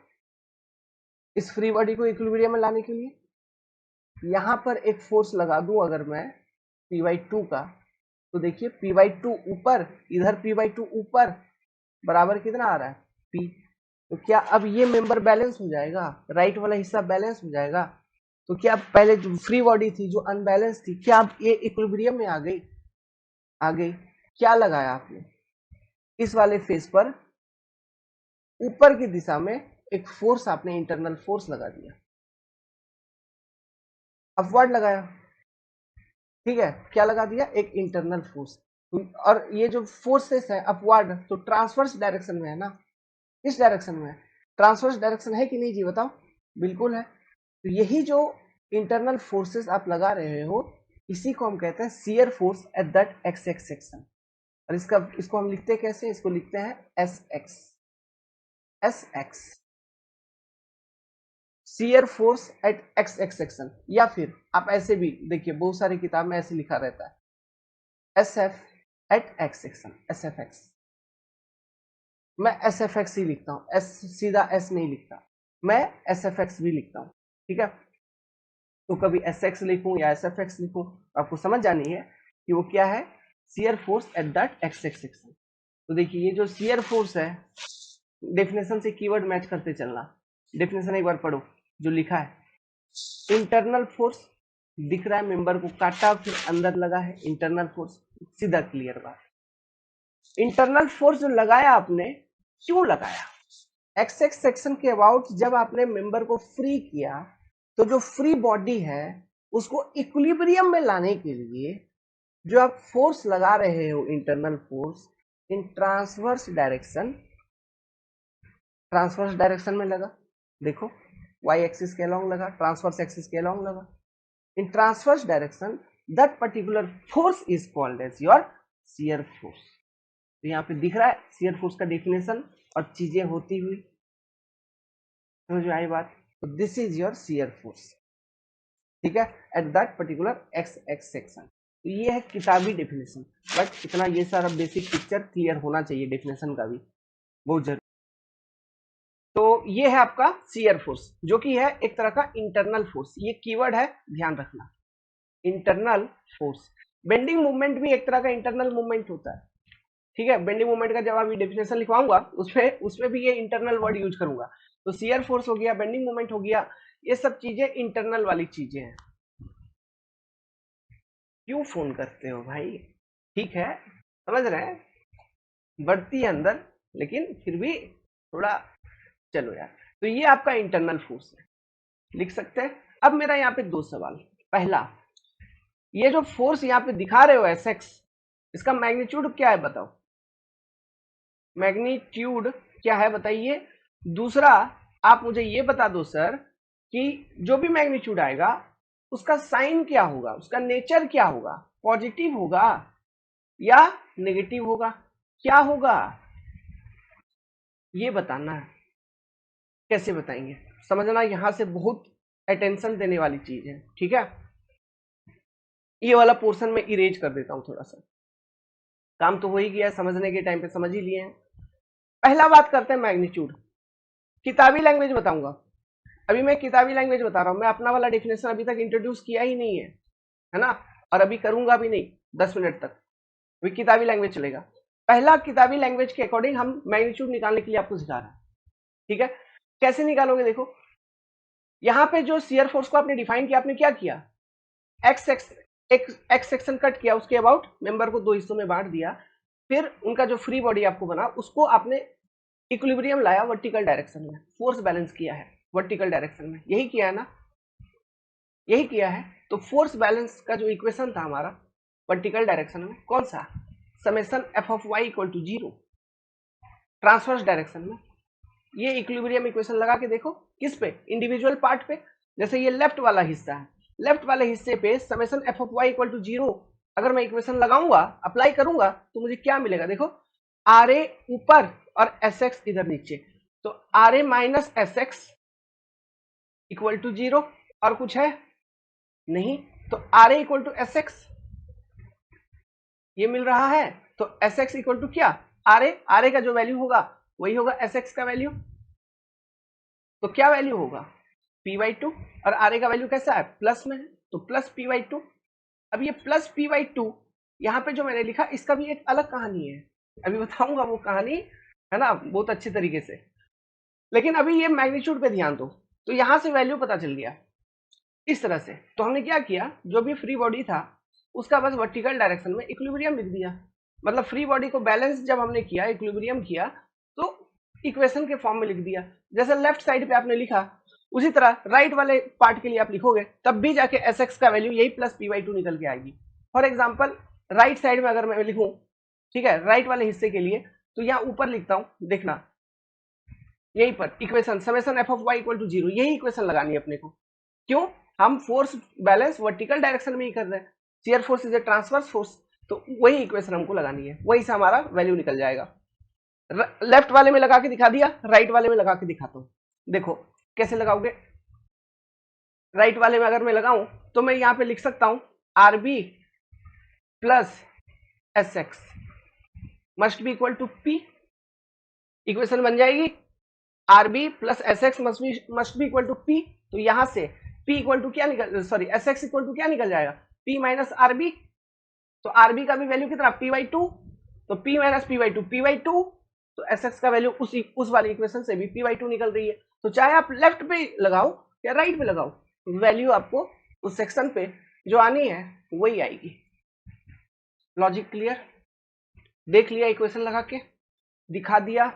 इस फ्री बॉडी को इक्विलिब्रियम में लाने के लिए यहां पर एक फोर्स लगा दूं अगर मैं p/2 का, तो देखिए p/2 ऊपर, इधर p/2 ऊपर बराबर कितना आ रहा है p। तो क्या अब ये मेंबर बैलेंस हो जाएगा, राइट वाला हिस्सा बैलेंस हो जाएगा। तो क्या पहले जो फ्री बॉडी थी जो अनबैलेंस थी, क्या अब ये इक्विलिब्रियम में आ गई, आ गई। क्या लगाया आपने, इस वाले फेस पर ऊपर की दिशा में एक फोर्स आपने इंटरनल फोर्स लगा दिया, अपवर्ड लगाया, ठीक है, क्या लगा दिया, एक इंटरनल फोर्स। और ये जो फोर्सेस है अपवर्ड, तो ट्रांसवर्स डायरेक्शन में है ना, किस डायरेक्शन में है, ट्रांसवर्स डायरेक्शन है कि नहीं जी बताओ, बिल्कुल है। तो यही जो इंटरनल फोर्सेस आप लगा रहे हो इसी को हम कहते हैं shear force at that x X section. और इसको हम लिखते हैं कैसे, इसको लिखते हैं S x, S x shear force at x X section. या फिर आप ऐसे भी देखिए बहुत सारी किताब में ऐसे लिखा रहता है S F at X section, S F X. मैं एस एफ एक्स ही लिखता हूँ, एस सीधा एस नहीं लिखता, मैं एस एफ एक्स भी लिखता हूँ, ठीक है। तो कभी एस एक्स लिखूं या एस एफ एक्स लिखूं, आपको समझ जानी है कि वो क्या है, shear force at that x X section. तो देखिए ये जो शियर फोर्स है, डेफिनेशन से कीवर्ड मैच करते चलना, डेफिनेशन एक बार पढ़ो जो लिखा है, इंटरनल फोर्स दिख रहा है, मेंबर को काटा फिर अंदर लगा है इंटरनल फोर्स, सीधा क्लियर बात। इंटरनल फोर्स जो लगाया आपने, क्यों लगाया, एक्स एक्स सेक्शन के अबाउट जब आपने मेंबर को फ्री किया तो जो फ्री बॉडी है उसको इक्विलिब्रियम में लाने के लिए जो आप फोर्स लगा रहे हो internal force in transverse direction में लगा, देखो वाई एक्सिस के अलोंग लगा, ट्रांसवर्स एक्सिस के अलोंग लगा, in transverse direction that particular force is called as your shear force. तो यहाँ पे दिख रहा है शियर फोर्स का डेफिनेशन और चीजें होती हुई, समझ में आई बात। तो this is your shear force, ठीक है, at that particular x X section. तो ये है किताबी डेफिनेशन, बट इतना ये सारा बेसिक पिक्चर क्लियर होना चाहिए डेफिनेशन का भी, बहुत जरूरी। तो ये है आपका शियर फोर्स जो कि है एक तरह का इंटरनल फोर्स, ये कीवर्ड है ध्यान रखना, इंटरनल फोर्स। बेंडिंग मूवमेंट भी एक तरह का इंटरनल मूवमेंट होता है, ठीक है। बेंडिंग मूवमेंट का जब अभी डेफिनेशन लिखवाऊंगा उसमें भी ये इंटरनल वर्ड यूज करूंगा। तो शियर फोर्स हो गया, बेंडिंग मूवमेंट हो गया, ये सब चीजें इंटरनल वाली चीजें हैं। क्यों फोन करते हो भाई, ठीक है, समझ रहे हैं, बढ़ती है अंदर लेकिन फिर भी थोड़ा, चलो यार। तो ये आपका इंटरनल फोर्स है, लिख सकते हैं। अब मेरा यहाँ पे दो सवाल, पहला, ये जो फोर्स यहाँ पे दिखा रहे हो एस एक्स, इसका मैग्नीट्यूड क्या है बताओ, मैग्नीट्यूड क्या है बताइए। दूसरा, आप मुझे ये बता दो सर कि जो भी मैग्नीट्यूड आएगा उसका साइन क्या होगा, उसका नेचर क्या होगा, पॉजिटिव होगा या नेगेटिव होगा, क्या होगा ये बताना है। कैसे बताएंगे, समझना, यहां से बहुत अटेंशन देने वाली चीज है, ठीक है। ये वाला पोर्शन में इरेज कर देता हूं, थोड़ा सा काम तो हो ही गया, समझने के टाइम पे समझ ही लिए हैं। पहला बात करते हैं मैग्नीट्यूड, किताबी लैंग्वेज बताऊंगा। अभी मैं किताबी लैंग्वेज बता रहा हूं, मैं अपना वाला डेफिनेशन अभी तक इंट्रोड्यूस किया ही नहीं है ना, और अभी करूंगा भी नहीं 10 मिनट तक, अभी किताबी लैंग्वेज चलेगा। पहला किताबी लैंग्वेज के अकॉर्डिंग हम मैग्नीट्यूड निकालने के लिए आपको सिखा रहे हैं, ठीक है। कैसे निकालोगे, देखो यहां पे जो शियर फोर्स को आपने डिफाइन किया, आपने क्या किया, x x X section cut किया, उसके अबाउट मेंबर को दो हिस्सों में बांट दिया, फिर उनका जो फ्री बॉडी आपको बना उसको आपने इक्विलिब्रियम लाया वर्टिकल डायरेक्शन में, फोर्स बैलेंस किया है वर्टिकल डायरेक्शन में, यही किया है ना, यही किया है। तो फोर्स बैलेंस का जो इक्वेशन था हमारा, वर्टिकल डायरेक्शन में कौन सा, summation F of Y equal to 0। Transverse direction में ये इक्विलिब्रियम इक्वेशन लगा के देखो, किस पे, इंडिविजुअल पार्ट पे। जैसे ये लेफ्ट वाला हिस्सा है, लेफ्ट वाले हिस्से पे summation F of Y equal to 0 अगर मैं इक्वेशन लगाऊंगा, अप्लाई करूंगा, तो मुझे क्या मिलेगा, देखो आर ए ऊपर और एस एक्स इधर नीचे, तो R A minus S X equal to 0, और कुछ है नहीं, तो R A equal to S X ये मिल रहा है, तो एस एक्स इक्वल टू क्या, आर ए का जो वैल्यू होगा वही होगा एस एक्स का वैल्यू, तो क्या वैल्यू होगा p/2, और आर ए का वैल्यू कैसा है, प्लस में है, तो प्लस p/2। अब ये प्लस p/2 यहाँ पे जो मैंने लिखा, इसका भी एक अलग कहानी है, अभी बताऊंगा वो कहानी, है ना, बहुत अच्छी तरीके से। लेकिन अभी ये मैग्नीट्यूड पे ध्यान दो, तो यहां से वैल्यू पता चल गया इस तरह से। तो हमने क्या किया, जो भी फ्री बॉडी था उसका बस वर्टिकल डायरेक्शन में इक्विलिब्रियम लिख दिया, मतलब फ्री बॉडी को बैलेंस जब हमने किया, इक्विलिब्रियम किया, तो इक्वेशन के फॉर्म में लिख दिया। जैसे लेफ्ट साइड पे आपने लिखा, उसी तरह राइट वाले पार्ट के लिए आप लिखोगे, तब भी जाके एस एक्स का वैल्यू यही प्लस p/2 निकल के आएगी। फॉर एग्जाम्पल राइट साइड में अगर मैं लिखूं, ठीक है, राइट वाले हिस्से के लिए, तो यहाँ ऊपर लिखता हूं, देखना यहीं पर equation summation F of Y equal to 0, यही इक्वेशन लगानी है अपने को। क्यों, हम फोर्स बैलेंस वर्टिकल डायरेक्शन में ही कर रहे हैं, shear force is a transverse force, तो वही इक्वेशन हमको लगानी है, वही से हमारा वैल्यू निकल जाएगा। लेफ्ट वाले में लगा के दिखा दिया, राइट वाले में लगा के दिखाता हूं, देखो कैसे लगाओगे। राइट वाले में अगर मैं लगाऊं, तो मैं यहां पे लिख सकता हूं R B plus S X must be equal to P, equation बन जाएगी R B plus S X must be equal to P. तो यहां से p इक्वल टू क्या निकल, sorry S X equal to क्या निकल जाएगा, p माइनस आर बी। तो आर बी का भी वैल्यू कितना, p/2, तो p माइनस p/2, तो एस एक्स का वैल्यू उस वाली इक्वेशन से भी p/2 निकल रही है। तो चाहे आप लेफ्ट पे लगाओ या राइट पे लगाओ, वैल्यू आपको उस सेक्शन पे जो आनी है वही आएगी। लॉजिक क्लियर, देख लिया इक्वेशन लगा के, दिखा दिया,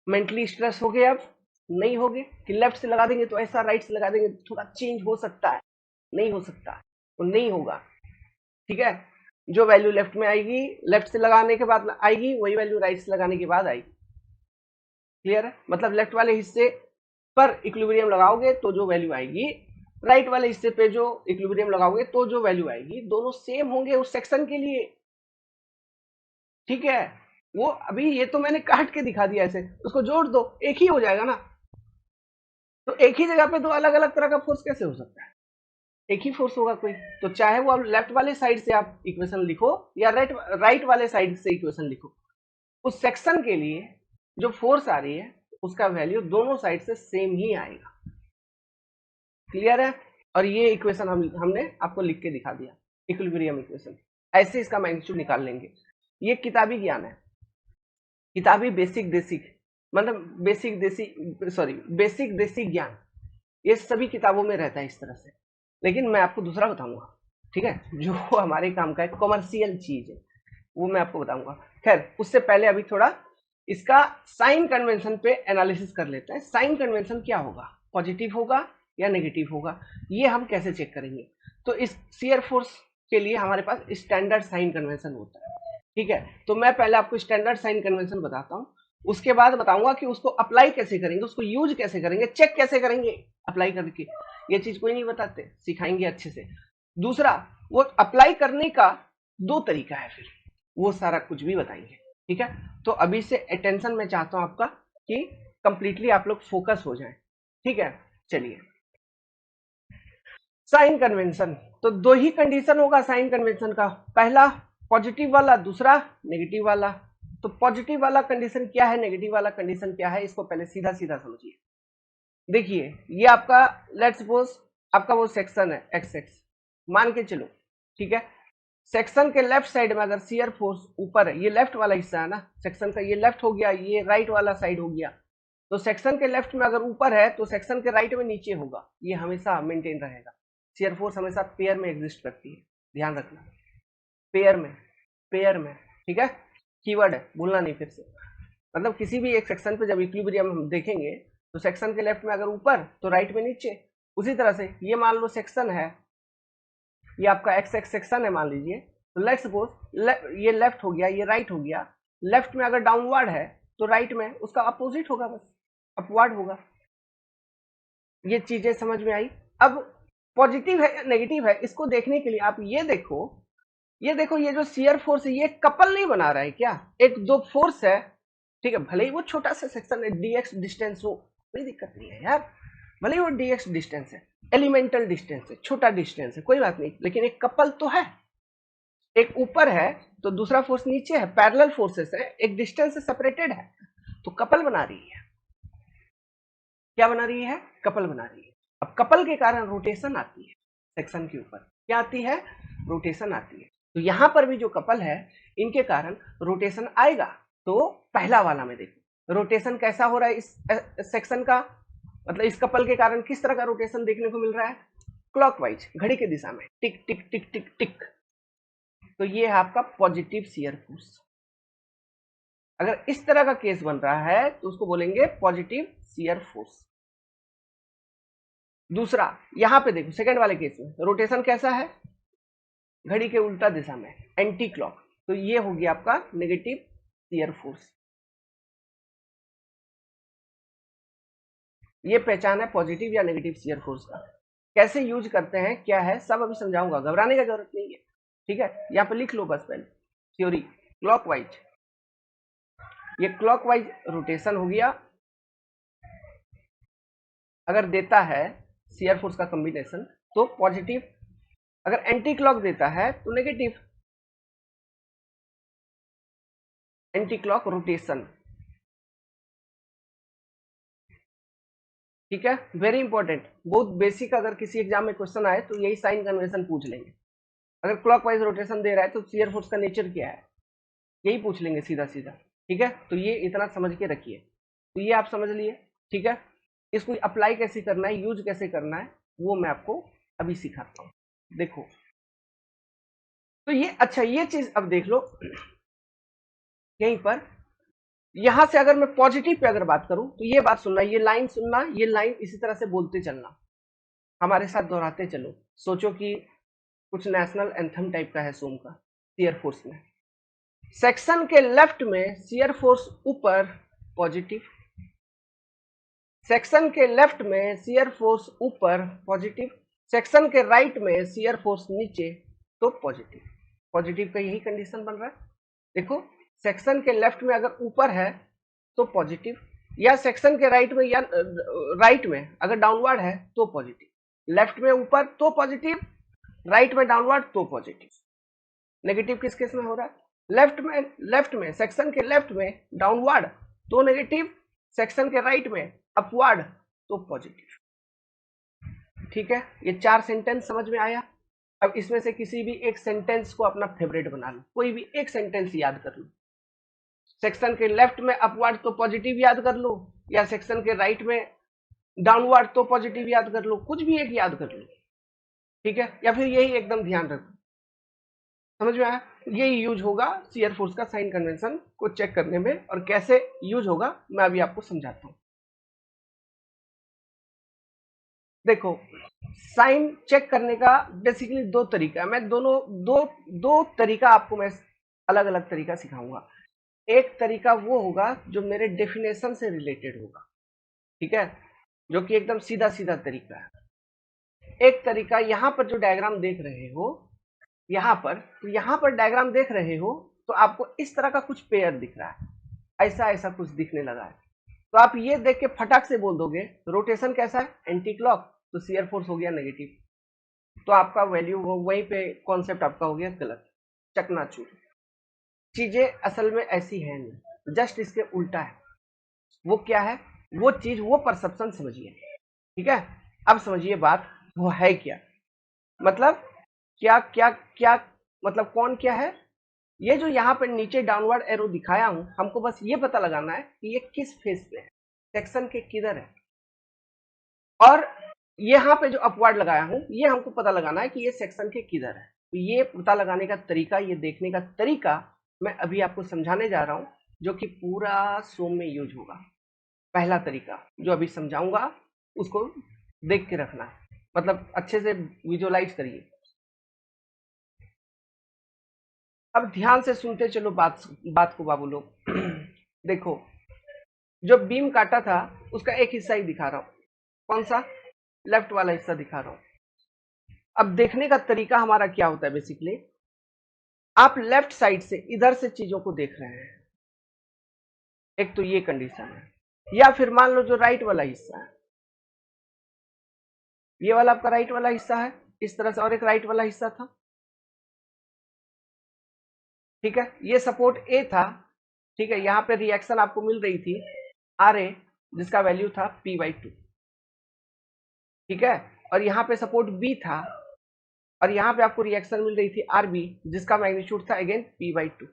मेंटली स्ट्रेस हो गए, अब नहीं हो गए कि लेफ्ट से लगा देंगे तो ऐसा, राइट से लगा देंगे तो थोड़ा चेंज हो सकता है, नहीं हो सकता, तो नहीं होगा, ठीक है। जो वैल्यू लेफ्ट में आएगी, लेफ्ट से लगाने के बाद आएगी, वही वैल्यू राइट से लगाने के बाद आएगी। क्लियर है, मतलब लेफ्ट वाले हिस्से पर इक्विलिब्रियम लगाओगे तो जो वैल्यू आएगी, राइट वाले हिस्से पे जो इक्विलिब्रियम लगाओगे तो जो वैल्यू आएगी, दोनों सेम होंगे उस सेक्शन के लिए, ठीक है। वो अभी ये तो मैंने काट के दिखा दिया ऐसे, उसको जोड़ दो एक ही हो जाएगा ना। तो एक ही जगह पे दो अलग अलग तरह का फोर्स कैसे हो सकता है, एक ही फोर्स होगा कोई। तो चाहे वो आप लेफ्ट वाले साइड से आप इक्वेशन लिखो या राइट वाले साइड से इक्वेशन लिखो, उस सेक्शन के लिए जो फोर्स आ रही है उसका वैल्यू दोनों साइड से सेम ही आएगा। क्लियर है, और ये इक्वेशन हमने आपको लिख के दिखा दिया, इक्विलिब्रियम इक्वेशन। ऐसे इसका मैग्नीट्यूड निकाल लेंगे। ये किताबी ज्ञान है, किताबी बेसिक मतलब बेसिक देसी ज्ञान, ये सभी किताबों में रहता है इस तरह से। लेकिन मैं आपको दूसरा बताऊंगा, ठीक है, जो हमारे काम का है, कॉमर्शियल चीज है, वो मैं आपको बताऊंगा। खैर उससे पहले अभी थोड़ा इसका साइन कन्वेंशन पे एनालिसिस कर लेते हैं। साइन कन्वेंशन क्या होगा, पॉजिटिव होगा या नेगेटिव होगा, ये हम कैसे चेक करेंगे। तो इस शियर फोर्स के लिए हमारे पास स्टैंडर्ड साइन कन्वेंशन होता है, ठीक है। तो मैं पहले आपको स्टैंडर्ड साइन कन्वेंशन बताता हूँ, उसके बाद बताऊंगा कि उसको अप्लाई कैसे करेंगे, उसको यूज कैसे करेंगे, चेक कैसे करेंगे अप्लाई करके। ये चीज कोई नहीं बताते, सिखाएंगे अच्छे से। दूसरा, वो अप्लाई करने का दो तरीका है, फिर वो सारा कुछ भी बताएंगे, ठीक है। तो अभी से अटेंशन मैं चाहता हूं आपका कि कंप्लीटली आप लोग फोकस हो जाएं, ठीक है। चलिए, साइन कन्वेंशन, तो दो ही कंडीशन होगा साइन कन्वेंशन का, पहला पॉजिटिव वाला, दूसरा नेगेटिव वाला। तो पॉजिटिव वाला कंडीशन क्या है, नेगेटिव वाला कंडीशन क्या है, इसको पहले सीधा सीधा समझिए। देखिए ये आपका, लेट्स सपोज आपका वो सेक्शन है एक्स एक्स, मान के चलो, ठीक है। सेक्शन के लेफ्ट साइड में अगर शियर फोर्स ऊपर है, ये लेफ्ट वाला हिस्सा है ना सेक्शन का, ये लेफ्ट हो गया, ये राइट वाला साइड हो गया। तो सेक्शन के लेफ्ट में अगर ऊपर है तो सेक्शन के राइट में नीचे होगा, ये हमेशा मेंटेन रहेगा। शियर फोर्स हमेशा पेयर में एग्जिस्ट करती है, ध्यान रखना, पेयर में, ठीक है, कीवर्ड है, भूलना नहीं फिर से। मतलब किसी भी एक सेक्शन पे जब इक्विलिब्रियम हम देखेंगे, तो सेक्शन के लेफ्ट में अगर ऊपर तो राइट में नीचे। उसी तरह से ये मान लो सेक्शन है ये आपका एक्स एक्स सेक्शन है मान लीजिए, तो लेट्स सपोज ये लेफ्ट हो गया, ये राइट हो गया। लेफ्ट में अगर डाउनवर्ड है तो राइट में उसका अपोजिट होगा, बस अपवर्ड होगा। ये चीजें समझ में आई। अब पॉजिटिव है या नेगेटिव है इसको देखने के लिए आप ये देखो, ये देखो, ये जो शियर फोर्स है ये कपल नहीं बना रहा है क्या? एक दो फोर्स है, ठीक है, भले ही वो छोटा सा सेक्शन है, डीएक्स डिस्टेंस हो, कोई दिक्कत नहीं है यार, भले ही वो डीएक्स डिस्टेंस है, एलिमेंटल डिस्टेंस है, छोटा डिस्टेंस है, कोई बात नहीं, लेकिन एक कपल तो है। एक ऊपर है तो दूसरा फोर्स नीचे है, पैरेलल फोर्सेस है, एक डिस्टेंस से सेपरेटेड है, तो कपल बना रही है। क्या बना रही है? कपल बना रही है। अब कपल के कारण रोटेशन आती है सेक्शन के ऊपर, क्या आती है? रोटेशन आती है। तो यहां पर भी जो कपल है इनके कारण रोटेशन आएगा। तो पहला वाला में देखो रोटेशन कैसा हो रहा है इस सेक्शन का, मतलब इस कपल के कारण किस तरह का रोटेशन देखने को मिल रहा है? क्लॉकवाइज, घड़ी की दिशा में, टिक टिक टिक टिक टिक। तो ये है आपका पॉजिटिव शियर फोर्स। अगर इस तरह का केस बन रहा है तो उसको बोलेंगे पॉजिटिव शियर फोर्स। दूसरा यहां पे देखो सेकंड वाले केस में रोटेशन कैसा है? घड़ी के उल्टा दिशा में, एंटी क्लॉक। तो ये हो गया आपका नेगेटिव शियर फोर्स। ये पहचान है पॉजिटिव या नेगेटिव शियर फोर्स का। कैसे यूज करते हैं क्या है सब अभी समझाऊंगा, घबराने का जरूरत नहीं है, ठीक है। यहाँ पे लिख लो बस पहले थ्योरी। क्लॉकवाइज, ये क्लॉकवाइज रोटेशन हो गया अगर देता है शियर फोर्स का कॉम्बिनेशन तो पॉजिटिव, अगर एंटी क्लॉक देता है तो नेगेटिव, एंटी क्लॉक रोटेशन, ठीक है। वेरी इंपॉर्टेंट, बहुत बेसिक, अगर किसी एग्जाम में क्वेश्चन आए तो यही साइन कन्वेंशन पूछ लेंगे। अगर क्लॉकवाइज रोटेशन दे रहा है तो शियर फोर्स का नेचर क्या है, यही पूछ लेंगे सीधा सीधा, ठीक है। तो ये इतना समझ के रखिए। तो ये आप समझ लिए, ठीक है। इसको अप्लाई कैसे करना है, यूज कैसे करना है, वो मैं आपको अभी सिखाता हूँ। देखो तो ये अच्छा, ये चीज अब देख लो यहीं पर। यहां से अगर मैं पॉजिटिव पे अगर बात करूं तो ये बात सुनना, ये लाइन सुनना, ये लाइन इसी तरह से बोलते चलना, हमारे साथ दोहराते चलो। सोचो कि कुछ नेशनल एंथम टाइप का है सोम का, शियर फोर्स में। सेक्शन के लेफ्ट में शियर फोर्स ऊपर, पॉजिटिव। सेक्शन के लेफ्ट में शियर फोर्स ऊपर, पॉजिटिव। सेक्शन के राइट में शियर फोर्स नीचे, तो पॉजिटिव। पॉजिटिव का यही कंडीशन बन रहा है। देखो सेक्शन के लेफ्ट में अगर ऊपर है तो पॉजिटिव, या सेक्शन के राइट में, या राइट में अगर डाउनवर्ड है तो पॉजिटिव। लेफ्ट में ऊपर तो पॉजिटिव, राइट में डाउनवर्ड तो पॉजिटिव। नेगेटिव किस केस में हो रहा है? लेफ्ट में सेक्शन के लेफ्ट में डाउनवर्ड तो नेगेटिव, सेक्शन के राइट में अपवर्ड तो पॉजिटिव, ठीक है। ये चार सेंटेंस समझ में आया। अब इसमें से किसी भी एक सेंटेंस को अपना फेवरेट बना लो, कोई भी एक सेंटेंस याद कर लो। सेक्शन के लेफ्ट में अपवर्ड तो पॉजिटिव याद कर लो, या सेक्शन के राइट में डाउनवर्ड तो पॉजिटिव याद कर लो, कुछ भी एक याद कर लो, ठीक है। या फिर यही एकदम ध्यान रखो, समझ में आया? यही यूज होगा शियर फोर्स का साइन कन्वेंशन को चेक करने में, और कैसे यूज होगा मैं अभी आपको समझाता हूं। देखो साइन चेक करने का बेसिकली दो तरीका है, मैं दोनों दो दो तरीका आपको मैं अलग अलग तरीका सिखाऊंगा। एक तरीका वो होगा जो मेरे डेफिनेशन से रिलेटेड होगा, ठीक है, जो कि एकदम सीधा सीधा तरीका है। एक तरीका यहां पर जो डायग्राम देख रहे हो, यहां पर डायग्राम देख रहे हो तो आपको इस तरह का कुछ पेयर दिख रहा है, ऐसा ऐसा कुछ दिखने लगा है। तो आप ये देख के फटाक से बोल दोगे रोटेशन कैसा है, एंटी क्लॉक, तो शियर फोर्स हो गया नेगेटिव। तो आपका वैल्यू वहीं पे कॉन्सेप्ट आपका हो गया गलत, चकनाचूर। चीजें असल में ऐसी है नहीं, जस्ट इसके उल्टा है। वो क्या है? वो चीज, वो परसेप्शन समझिए, ठीक है। अब समझिए बात, वो है क्या, मतलब क्या क्या क्या, मतलब कौन क्या है। ये जो यहाँ पे नीचे डाउनवर्ड एरो दिखाया हूं, हमको बस ये पता लगाना है कि ये किस फेस पे है, सेक्शन के किधर है। और यहाँ पे जो अपवर्ड लगाया हूं ये हमको पता लगाना है कि ये सेक्शन के किधर है। तो ये पता लगाने का तरीका, ये देखने का तरीका मैं अभी आपको समझाने जा रहा हूं, जो कि पूरा सोम में यूज होगा। पहला तरीका जो अभी समझाऊंगा उसको देख के रखना है, मतलब अच्छे से विजुअलाइज करिए। अब ध्यान से सुनते चलो बात बात को बाबू लोग। देखो, जो बीम काटा था उसका एक हिस्सा ही दिखा रहा हूं। कौन सा? लेफ्ट वाला हिस्सा दिखा रहा हूं। अब देखने का तरीका हमारा क्या होता है बेसिकली, आप लेफ्ट साइड से इधर से चीजों को देख रहे हैं, एक तो ये कंडीशन है, या फिर मान लो जो राइट वाला हिस्सा है, ये वाला आपका राइट वाला हिस्सा है इस तरह से, और एक राइट वाला हिस्सा था, ठीक है, ये सपोर्ट ए था, ठीक है, यहां पे रिएक्शन आपको मिल रही थी आर ए, जिसका वैल्यू था P/2, ठीक है, और यहां पे सपोर्ट बी था, और यहां पे आपको रिएक्शन मिल रही थी आर बी, जिसका मैग्नीट्यूड था अगेन P/2।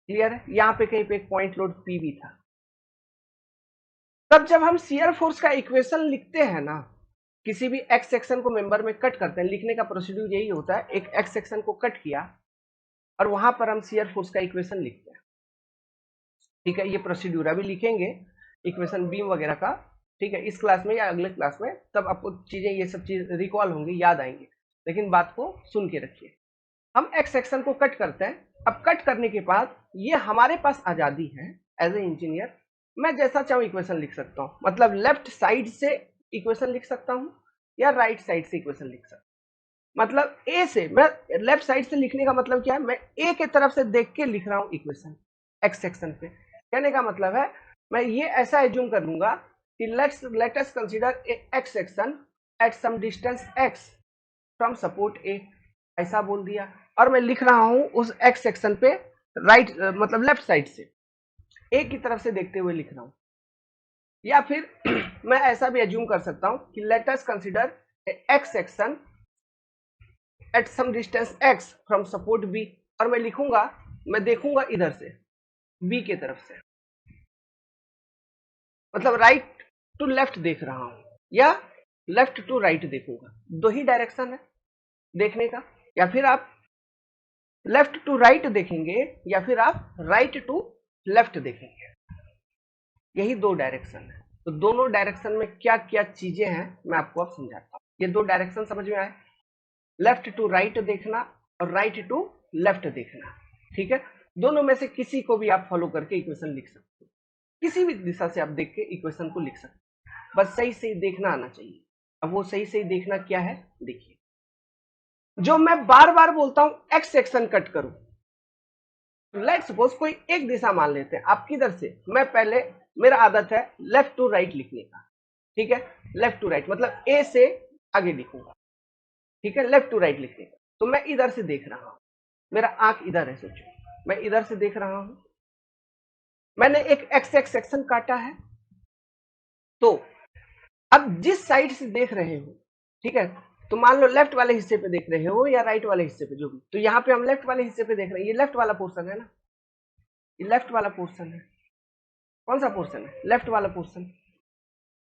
क्लियर है? यहां पे कहीं पे एक पॉइंट लोड पी भी था। तब जब हम शियर फोर्स का इक्वेशन लिखते हैं ना, किसी भी एक्स सेक्शन को मेंबर में कट करते हैं, लिखने का प्रोसीड्यूर यही होता है, एक एक्स सेक्शन को कट किया और वहां पर हम शियर फोर्स का इक्वेशन लिखते हैं, ठीक है, ये प्रोसीड्यूर अभी लिखेंगे इक्वेशन बीम वगैरह का, ठीक है, इस क्लास में या अगले क्लास में, तब आपको चीजें ये सब चीज रिकॉल होंगी, याद आएंगे, लेकिन बात को सुन के रखिए। हम एक्स सेक्शन को कट करते हैं, अब कट करने के बाद ये हमारे पास आजादी है एज ए इंजीनियर, मैं जैसा चाहूं इक्वेशन लिख सकता हूं, मतलब लेफ्ट साइड से इक्वेशन लिख सकता हूं या राइट साइड से इक्वेशन लिख सकता हूं। मतलब ए से, मैं लेफ्ट साइड से लिखने का मतलब क्या है, मैं ए के तरफ से देख के लिख रहा हूं इक्वेशन एक्स सेक्शन पे। कहने का मतलब है मैं ये ऐसा एज्यूम कर लूंगा कि let us consider A X section at some distance X from support A, ऐसा बोल दिया, और मैं लिख रहा हूं उस एक्स सेक्शन पे राइट मतलब लेफ्ट साइड से ए की तरफ से देखते हुए लिख रहा हूं। या फिर मैं ऐसा भी एज्यूम कर सकता हूं कि let us consider X section at some distance X from support B, और मैं लिखूंगा, मैं देखूंगा इधर से बी के तरफ से, मतलब राइट टू लेफ्ट देख रहा हूं या लेफ्ट टू राइट देखूंगा, दो ही डायरेक्शन है देखने का, या फिर आप लेफ्ट टू राइट देखेंगे या फिर आप राइट टू लेफ्ट देखेंगे, यही दो डायरेक्शन है। तो दोनों डायरेक्शन में क्या क्या चीजें हैं मैं आपको अब समझाता हूं। ये दो डायरेक्शन समझ में आए, लेफ्ट टू राइट देखना और राइट टू लेफ्ट देखना, ठीक है, दोनों में से किसी को भी आप फॉलो करके इक्वेशन लिख सकते हो, किसी भी दिशा से आप देख के इक्वेशन को लिख सकते हो, बस सही सही देखना आना चाहिए। अब वो सही सही देखना क्या है, देखिए, जो मैं बार बार बोलता हूं एक्स सेक्शन कट करो, लेट सपोज कोई एक दिशा मान लेते हैं, आप किधर से, मैं पहले, मेरा आदत है लेफ्ट टू राइट लिखने का, ठीक है, लेफ्ट टू राइट मतलब ए से आगे लिखूंगा, ठीक है, लेफ्ट टू राइट लिखने का, तो मैं इधर से देख रहा हूं, मेरा आंख इधर है, सोचो मैं इधर से देख रहा हूं, मैंने एक एक्स एक्स सेक्शन काटा है, तो अब जिस साइड से देख रहे हो, ठीक है, तो मान लो लेफ्ट वाले हिस्से पे देख रहे हो या राइट वाले हिस्से पे, जो भी, तो यहाँ पे हम लेफ्ट वाले हिस्से पे देख रहे हैं, ये लेफ्ट वाला पोर्शन है ना, ये लेफ्ट वाला पोर्शन है, कौन सा पोर्शन है, लेफ्ट वाला पोर्शन।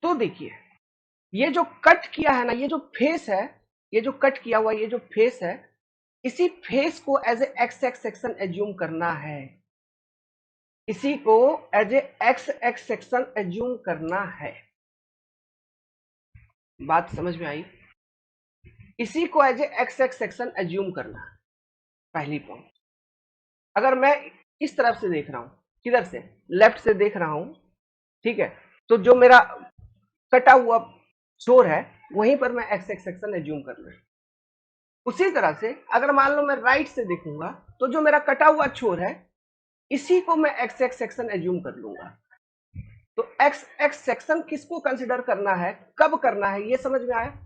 तो देखिए, ये जो कट किया है ना, ये जो फेस है, ये जो कट किया हुआ ये जो फेस है, इसी फेस को as a X X section assume करना है, इसी को as a X X section assume करना है, बात समझ में आई, इसी को as a X X section assume करना है, पहली पॉइंट। अगर मैं इस तरफ से देख रहा हूं, किधर से, लेफ्ट से देख रहा हूं, ठीक है, तो जो मेरा कटा हुआ छोर है वहीं पर मैं एक्स एक्स सेक्शन एज्यूम कर लूं। उसी तरह से अगर मान लो मैं राइट से देखूंगा, तो जो मेरा कटा हुआ छोर है इसी को मैं एक्स एक्स सेक्शन एज्यूम कर लूंगा। तो एक्स एक्स सेक्शन किसको कंसिडर करना है, कब करना है, ये समझ में आया।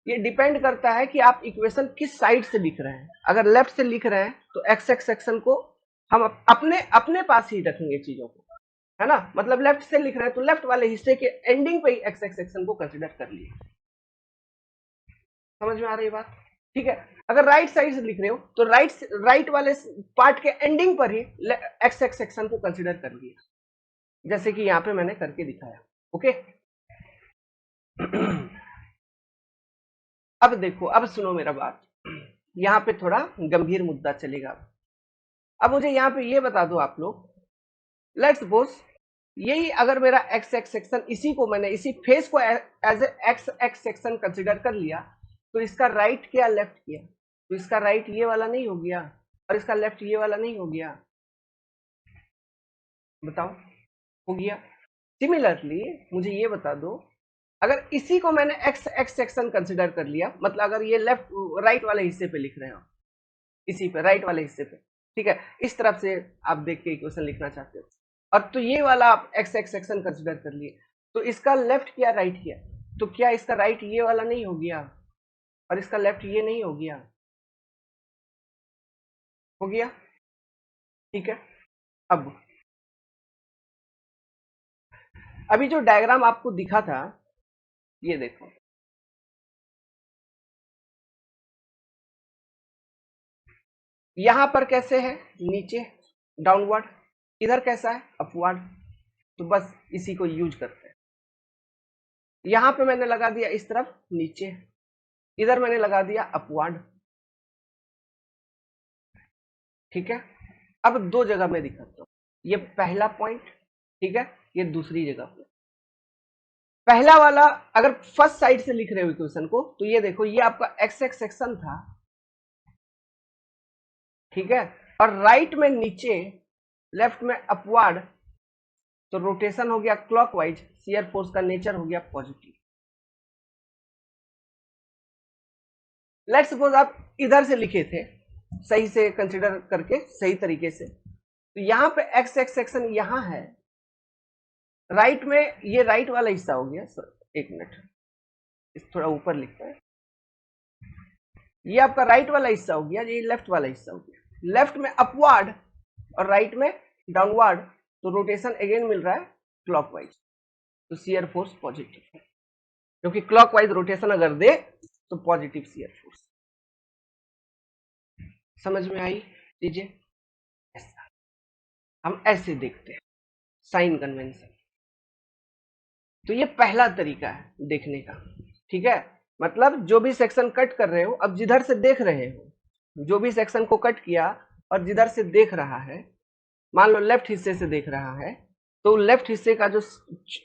ये डिपेंड करता है कि आप इक्वेशन किस साइड से लिख रहे हैं। अगर लेफ्ट से लिख रहे हैं तो एक्स एक्स सेक्शन को हम अपने अपने पास ही रखेंगे चीजों को, है ना, मतलब लेफ्ट से लिख रहे हैं तो लेफ्ट वाले हिस्से के एंडिंग पे ही एक्स एक्स सेक्शन को कंसिडर कर लिए। समझ में आ रही बात, ठीक है। अगर राइट साइड से लिख रहे हो तो राइट वाले पार्ट के एंडिंग पर ही एक्स एक्स सेक्शन को कंसिडर कर लिया, जैसे कि यहां पे मैंने करके दिखाया। ओके, अब देखो, अब सुनो मेरा बात, यहां पे थोड़ा गंभीर मुद्दा चलेगा। अब मुझे यहां पे ये बता दो आप लोग, लेट्स सपोज यही अगर मेरा एक्स एक्स सेक्शन, इसी को मैंने इसी फेस को as a X X section consider कर लिया, तो इसका राइट किया लेफ्ट किया, तो इसका राइट ये वाला नहीं हो गया और इसका लेफ्ट ये वाला नहीं हो गया, बताओ, हो गया। सिमिलरली मुझे ये बता दो, अगर इसी को मैंने एक्स एक्स सेक्शन कंसिडर कर लिया, मतलब अगर ये लेफ्ट राइट वाले हिस्से पे लिख रहे हो, इसी पे राइट वाले हिस्से पे, ठीक है, इस तरफ से आप देख के इक्वेशन लिखना चाहते हो, और तो ये वाला आप एक्स एक्स सेक्शन कंसिडर कर लिए, तो इसका लेफ्ट किया राइट किया, तो क्या इसका राइट ये वाला नहीं हो गया और इसका लेफ्ट ये नहीं हो गया, हो गया, ठीक है। अब अभी जो डायग्राम आपको दिखा था, ये देखो, यहां पर कैसे है, नीचे डाउनवर्ड, इधर कैसा है अपवर्ड, तो बस इसी को यूज करते हैं। यहां पे मैंने लगा दिया इस तरफ नीचे, इधर मैंने लगा दिया अपवर्ड, ठीक है। अब दो जगह में दिखाता हूं, ये पहला पॉइंट, ठीक है, ये दूसरी जगह पे। पहला वाला अगर फर्स्ट साइड से लिख रहे हो इक्वेशन को, तो ये देखो, ये आपका एक्स एक्स सेक्शन था, ठीक है, और राइट में नीचे, लेफ्ट में अपवर्ड, तो रोटेशन हो गया क्लॉकवाइज, शियर फोर्स का नेचर हो गया पॉजिटिव। लेट्स सपोज आप इधर से लिखे थे, सही से कंसिडर करके सही तरीके से, तो यहां पे एक्स एक्स सेक्शन यहां है, राइट में ये राइट वाला हिस्सा हो गया, एक मिनट, इस थोड़ा ऊपर लिखता है, ये आपका राइट वाला हिस्सा हो गया, ये लेफ्ट वाला हिस्सा हो गया, लेफ्ट में अपवर्ड और राइट में डाउनवर्ड, तो रोटेशन अगेन मिल रहा है क्लॉकवाइज, तो शियर फोर्स पॉजिटिव है, क्योंकि क्लॉकवाइज रोटेशन अगर दे तो पॉजिटिव शियर फोर्स। समझ में आई चीजें, ऐसा हम ऐसे देखते हैं साइन कन्वेंशन। तो ये पहला तरीका है देखने का, ठीक है, मतलब जो भी सेक्शन कट कर रहे हो, अब जिधर से देख रहे हो, जो भी सेक्शन को कट किया और जिधर से देख रहा है, मान लो लेफ्ट हिस्से से देख रहा है, तो लेफ्ट हिस्से का जो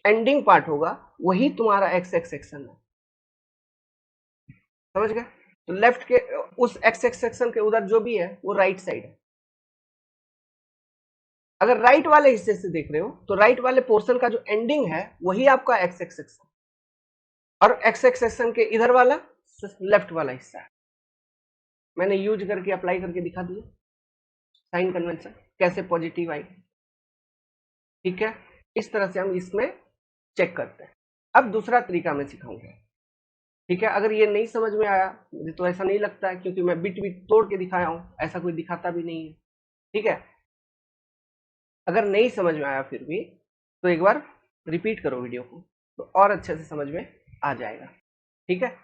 एंडिंग पार्ट होगा वही तुम्हारा एक्स एक्स सेक्शन है, समझ गए। तो लेफ्ट के उस एक्स एक्स सेक्शन के उधर जो भी है वो राइट साइड है। अगर राइट वाले हिस्से से देख रहे हो, तो राइट वाले पोर्शन का जो एंडिंग है वही आपका एक्स एक्स सेक्शन, और एक्स एक्स सेक्शन के इधर वाला लेफ्ट वाला हिस्सा है। मैंने यूज करके अप्लाई करके दिखा दिया साइन कन्वेंशन, कैसे पॉजिटिव आई, ठीक है। इस तरह से हम इसमें चेक करते हैं। अब दूसरा तरीका मैं सिखाऊंगा, ठीक है। अगर ये नहीं समझ में आया, मुझे तो ऐसा नहीं लगता है, क्योंकि मैं बिट बिट तोड़ के दिखाया हूं, ऐसा कोई दिखाता भी नहीं है, ठीक है। अगर नहीं समझ में आया फिर भी, तो एक बार रिपीट करो वीडियो को, तो और अच्छे से समझ में आ जाएगा, ठीक है।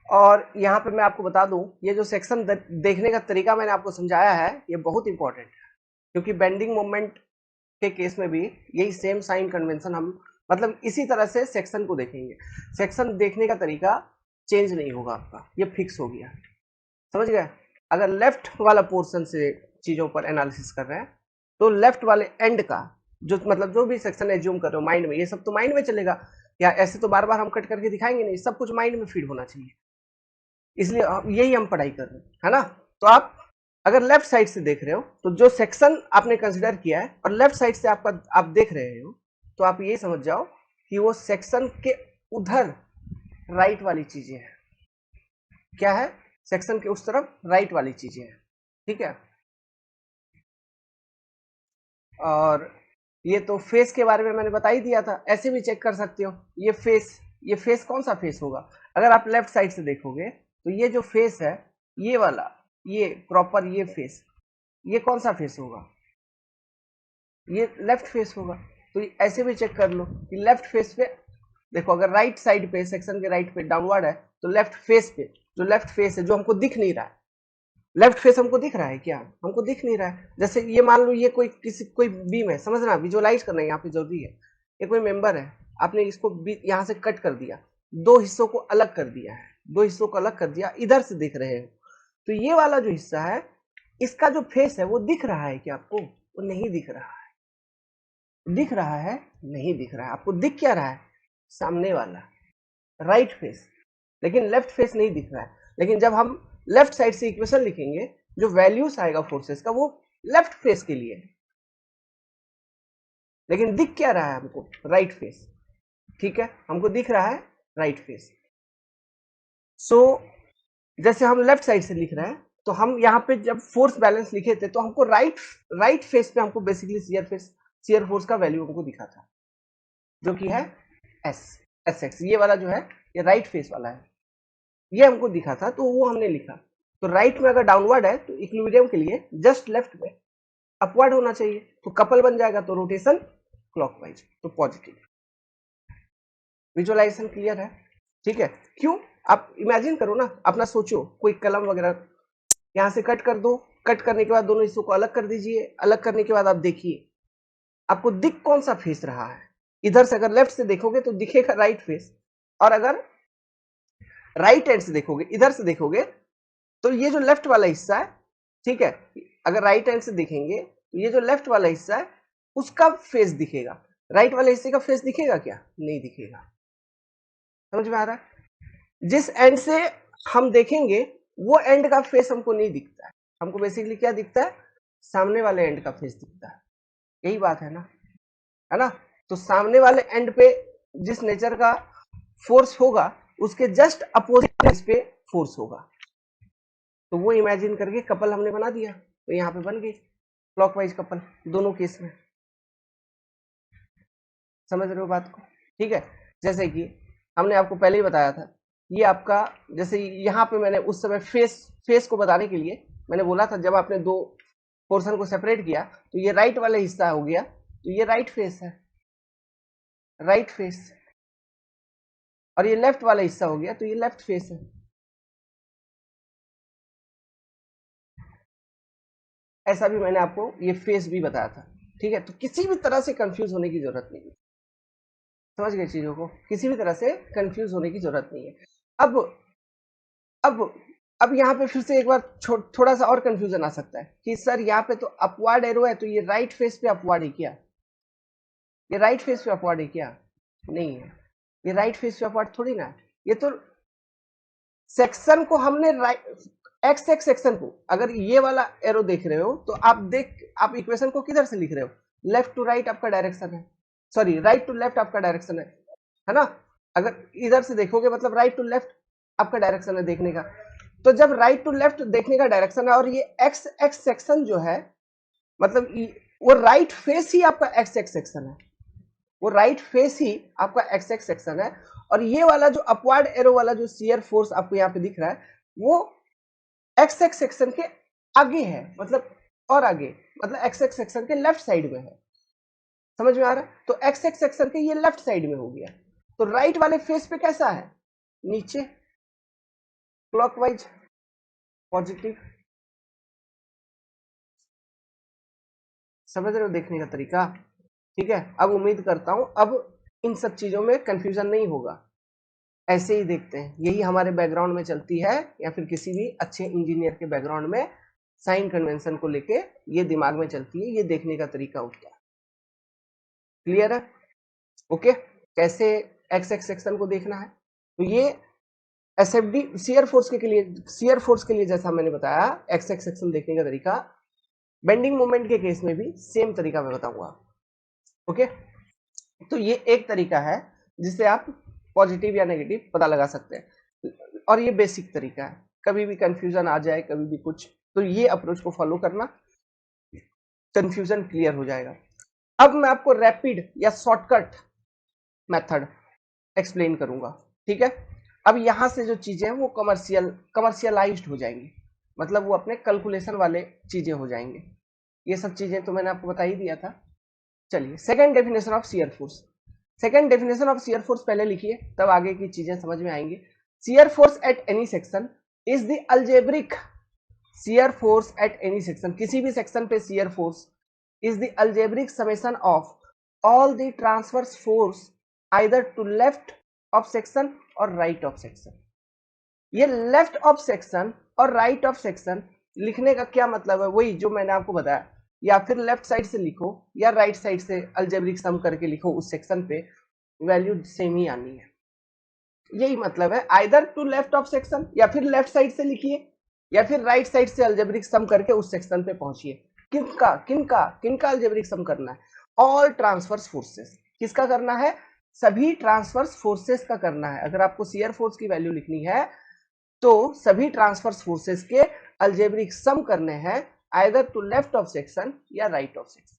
और यहाँ पे मैं आपको बता दूं, ये जो सेक्शन देखने का तरीका मैंने आपको समझाया है, ये बहुत इंपॉर्टेंट है, क्योंकि बेंडिंग मोमेंट के केस में भी यही सेम साइन कन्वेंशन हम, मतलब इसी तरह से सेक्शन को देखेंगे। सेक्शन देखने का तरीका चेंज नहीं होगा आपका, ये फिक्स हो गया, समझ गए। अगर लेफ्ट वाला पोर्शन से चीजों पर एनालिसिस कर रहे हैं, तो लेफ्ट वाले एंड का जो, मतलब जो भी सेक्शन एज्यूम कर रहे हो माइंड में, ये सब तो माइंड में चलेगा, या ऐसे तो बार बार हम कट करके दिखाएंगे नहीं, सब कुछ माइंड में फीड होना चाहिए, इसलिए यही हम पढ़ाई कर रहे हैं, है ना। तो आप अगर लेफ्ट साइड से देख रहे हो, तो जो सेक्शन आपने कंसिडर किया है और लेफ्ट साइड से आपका आप देख रहे हो, तो आप ये समझ जाओ कि वो सेक्शन के उधर राइट वाली चीजें हैं, क्या है, सेक्शन के उस तरफ राइट वाली चीजें हैं, ठीक है। और ये तो फेस के बारे में मैंने बता ही दिया था, ऐसे भी चेक कर सकते हो, ये फेस कौन सा फेस होगा, अगर आप लेफ्ट साइड से देखोगे, तो ये जो फेस है, ये वाला, ये प्रॉपर ये फेस, ये कौन सा फेस होगा, ये लेफ्ट फेस होगा। तो ऐसे भी चेक कर लो कि लेफ्ट फेस पे देखो, अगर राइट साइड पे सेक्शन के राइट पे डाउनवर्ड है, तो लेफ्ट फेस पे जो लेफ्ट फेस है, जो हमको दिख नहीं रहा है, लेफ्ट फेस हमको दिख रहा है क्या, हमको दिख नहीं रहा है। जैसे ये मान लो, ये कोई बीम है, समझना, विजुअलाइज करना यहाँ पे जरूरी है। ये कोई मेंबर है, आपने इसको यहाँ से कट कर दिया, दो हिस्सों को अलग कर दिया है, दो हिस्सों को अलग कर दिया, इधर से देख रहे हो, तो ये वाला जो हिस्सा है, इसका जो फेस है वो दिख रहा है क्या आपको, वो नहीं दिख रहा है, दिख रहा है नहीं दिख रहा है, आपको दिख क्या रहा है, सामने वाला राइट फेस। लेकिन लेफ्ट फेस नहीं दिख रहा है। लेकिन जब हम लेफ्ट साइड से इक्वेशन लिखेंगे, जो वैल्यूज आएगा फोर्सेस का वो लेफ्ट फेस के लिए है, लेकिन दिख क्या रहा है हमको? Right face. ठीक है, हमको दिख रहा है राइट फेस। सो जैसे हम लेफ्ट साइड से लिख रहे हैं, तो हम यहाँ पे जब फोर्स बैलेंस लिखे थे तो हमको राइट फेस पे हमको बेसिकली शियर फोर्स का वैल्यू हमको दिखा था, जो कि है एस एक्स। ये वाला जो है ये राइट फेस वाला है, ये हमको दिखा था, तो वो हमने लिखा। तो राइट में अगर डाउनवर्ड है तो इक्विलिब्रियम के लिए जस्ट लेफ्ट में अपवर्ड होना चाहिए, तो कपल बन जाएगा, तो रोटेशन क्लॉकवाइज, तो पॉजिटिव। विजुअलाइजेशन क्लियर है? ठीक है। क्यों? आप इमेजिन करो ना, अपना सोचो कोई कलम वगैरह यहां से कट कर दो, कट करने के बाद दोनों हिस्सों को अलग कर दीजिए, अलग करने के बाद आप देखिए आपको दिख कौन सा फेस रहा है। इधर से अगर लेफ्ट से देखोगे तो दिखेगा राइट फेस, और अगर राइट हैंड से देखोगे, इधर से देखोगे, तो ये जो लेफ्ट वाला हिस्सा है, ठीक है, अगर राइट हैंड से देखेंगे तो ये जो लेफ्ट वाला हिस्सा है उसका फेस दिखेगा, राइट वाले हिस्से का फेस दिखेगा क्या? नहीं दिखेगा। समझ में आ रहा है? जिस एंड से हम देखेंगे वो एंड का फेस हमको नहीं दिखता है, हमको बेसिकली क्या दिखता है? सामने वाले एंड का फेस दिखता है। यही बात है ना, है ना? तो सामने वाले एंड पे जिस नेचर का फोर्स होगा उसके जस्ट अपोजिट इस पे फोर्स होगा, तो वो इमेजिन करके कपल हमने बना दिया, तो यहाँ पे बन गई क्लॉकवाइज कपल दोनों केस में। समझ रहे हो बात को? ठीक है। जैसे कि हमने आपको पहले ही बताया था, ये आपका, जैसे यहाँ पे मैंने उस समय फेस को बताने के लिए मैंने बोला था, जब आपने दो पोर्शन को सेपरेट किया तो ये राइट वाला हिस्सा हो गया, तो ये राइट फेस है, राइट फेस, और ये लेफ्ट वाला हिस्सा हो गया तो ये लेफ्ट फेस है। ऐसा भी मैंने आपको ये फेस भी बताया था। ठीक है, तो किसी भी तरह से कंफ्यूज होने की जरूरत नहीं है। समझ गए चीजों को? किसी भी तरह से कंफ्यूज होने की जरूरत नहीं है। अब अब अब यहाँ पे फिर से एक बार थोड़ा सा और कंफ्यूजन आ सकता है कि सर यहाँ पे तो अपवर्ड एरो है, तो ये राइट फेस पे अपवर्ड है क्या? ये राइट फेस पे अपवर्ड है क्या? नहीं है, ये राइट फेस पे अपवर्ड थोड़ी ना है। ये तो सेक्शन को हमने राइट एक्स एक्स सेक्शन को, अगर ये वाला एरो देख रहे हो तो आप इक्वेशन को किधर से लिख रहे हो? लेफ्ट टू राइट आपका डायरेक्शन है, सॉरी राइट टू लेफ्ट आपका डायरेक्शन है ना? अगर इधर से देखोगे मतलब राइट टू लेफ्ट आपका डायरेक्शन है देखने का। तो जब राइट टू लेफ्ट देखने का डायरेक्शन है और ये एक्स एक्स सेक्शन जो है, मतलब वो राइट फेस ही आपका एक्स एक्स सेक्शन है, वो राइट फेस ही आपका एक्स एक्स सेक्शन है। और ये वाला जो अपवर्ड एरो वाला जो शियर फोर्स आपको यहाँ पे दिख रहा है वो एक्स एक्स सेक्शन के आगे है, मतलब और आगे, मतलब एक्स एक्स सेक्शन के लेफ्ट साइड में है। समझ में आ रहा है? तो एक्स एक्स सेक्शन के ये लेफ्ट साइड में हो गया, तो राइट वाले फेस पे कैसा है? नीचे, क्लॉकवाइज, पॉजिटिव। समझ रहे हो देखने का तरीका? ठीक है, अब उम्मीद करता हूं अब इन सब चीजों में कंफ्यूजन नहीं होगा। ऐसे ही देखते हैं, यही हमारे बैकग्राउंड में चलती है, या फिर किसी भी अच्छे इंजीनियर के बैकग्राउंड में साइन कन्वेंशन को लेके ये दिमाग में चलती है, ये देखने का तरीका होता है। क्लियर है? ओके। कैसे एक्स एक्स सेक्शन को देखना है? तो ये एसएफडी शियर फोर्स के लिए जैसा मैंने बताया एक्स एक्स सेक्शन देखने का तरीका, बेंडिंग मोमेंट के केस में भी सेम तरीका मैं बताऊंगा। ओके, तो ये एक तरीका है जिससे आप पॉजिटिव या नेगेटिव पता लगा सकते हैं, और ये बेसिक तरीका है। कभी भी कंफ्यूजन आ जाए, कभी भी कुछ, तो ये अप्रोच को फॉलो करना, कंफ्यूजन क्लियर हो जाएगा। अब मैं आपको रैपिड या शॉर्टकट मेथड एक्सप्लेन करूंगा। ठीक है, अब यहां से जो चीजें हैं वो कमर्शियलाइज्ड हो जाएंगी, मतलब वो अपने कैलकुलेशन वाले चीजें हो जाएंगे। ये सब चीजें तो मैंने आपको बता ही दिया था। चलिए, second definition of shear force. Second definition of shear force पहले लिखिए, तब आगे की चीजें समझ में आएंगी। Shear force at any section is the algebraic, shear force at any section, किसी भी सेक्शन पे shear force is the algebraic summation of all the transverse force either to left of section और राइट ऑफ सेक्शन। ये left of section और right of section लिखने का क्या मतलब है? वही जो मैंने आपको बताया, या फिर लेफ्ट साइड से लिखो या राइट साइड से अलजेब्रिक सम करके लिखो, उस सेक्शन पे वैल्यू सेम ही आनी है। यही मतलब है, either to left of section, या फिर लेफ्ट साइड से लिखिए, या फिर राइट साइड से अलजेब्रिक सम करके उस सेक्शन पे पहुंचिए। किनका किनका किनका अलजेब्रिक सम करना है? All transverse forces. किसका करना है? सभी ट्रांसवर्स फोर्सेस का करना है। अगर आपको शियर फोर्स की वैल्यू लिखनी है तो सभी ट्रांसवर्स फोर्सेस के अलजेब्रिक सम करने हैं, either to left of section या राइट ऑफ सेक्शन।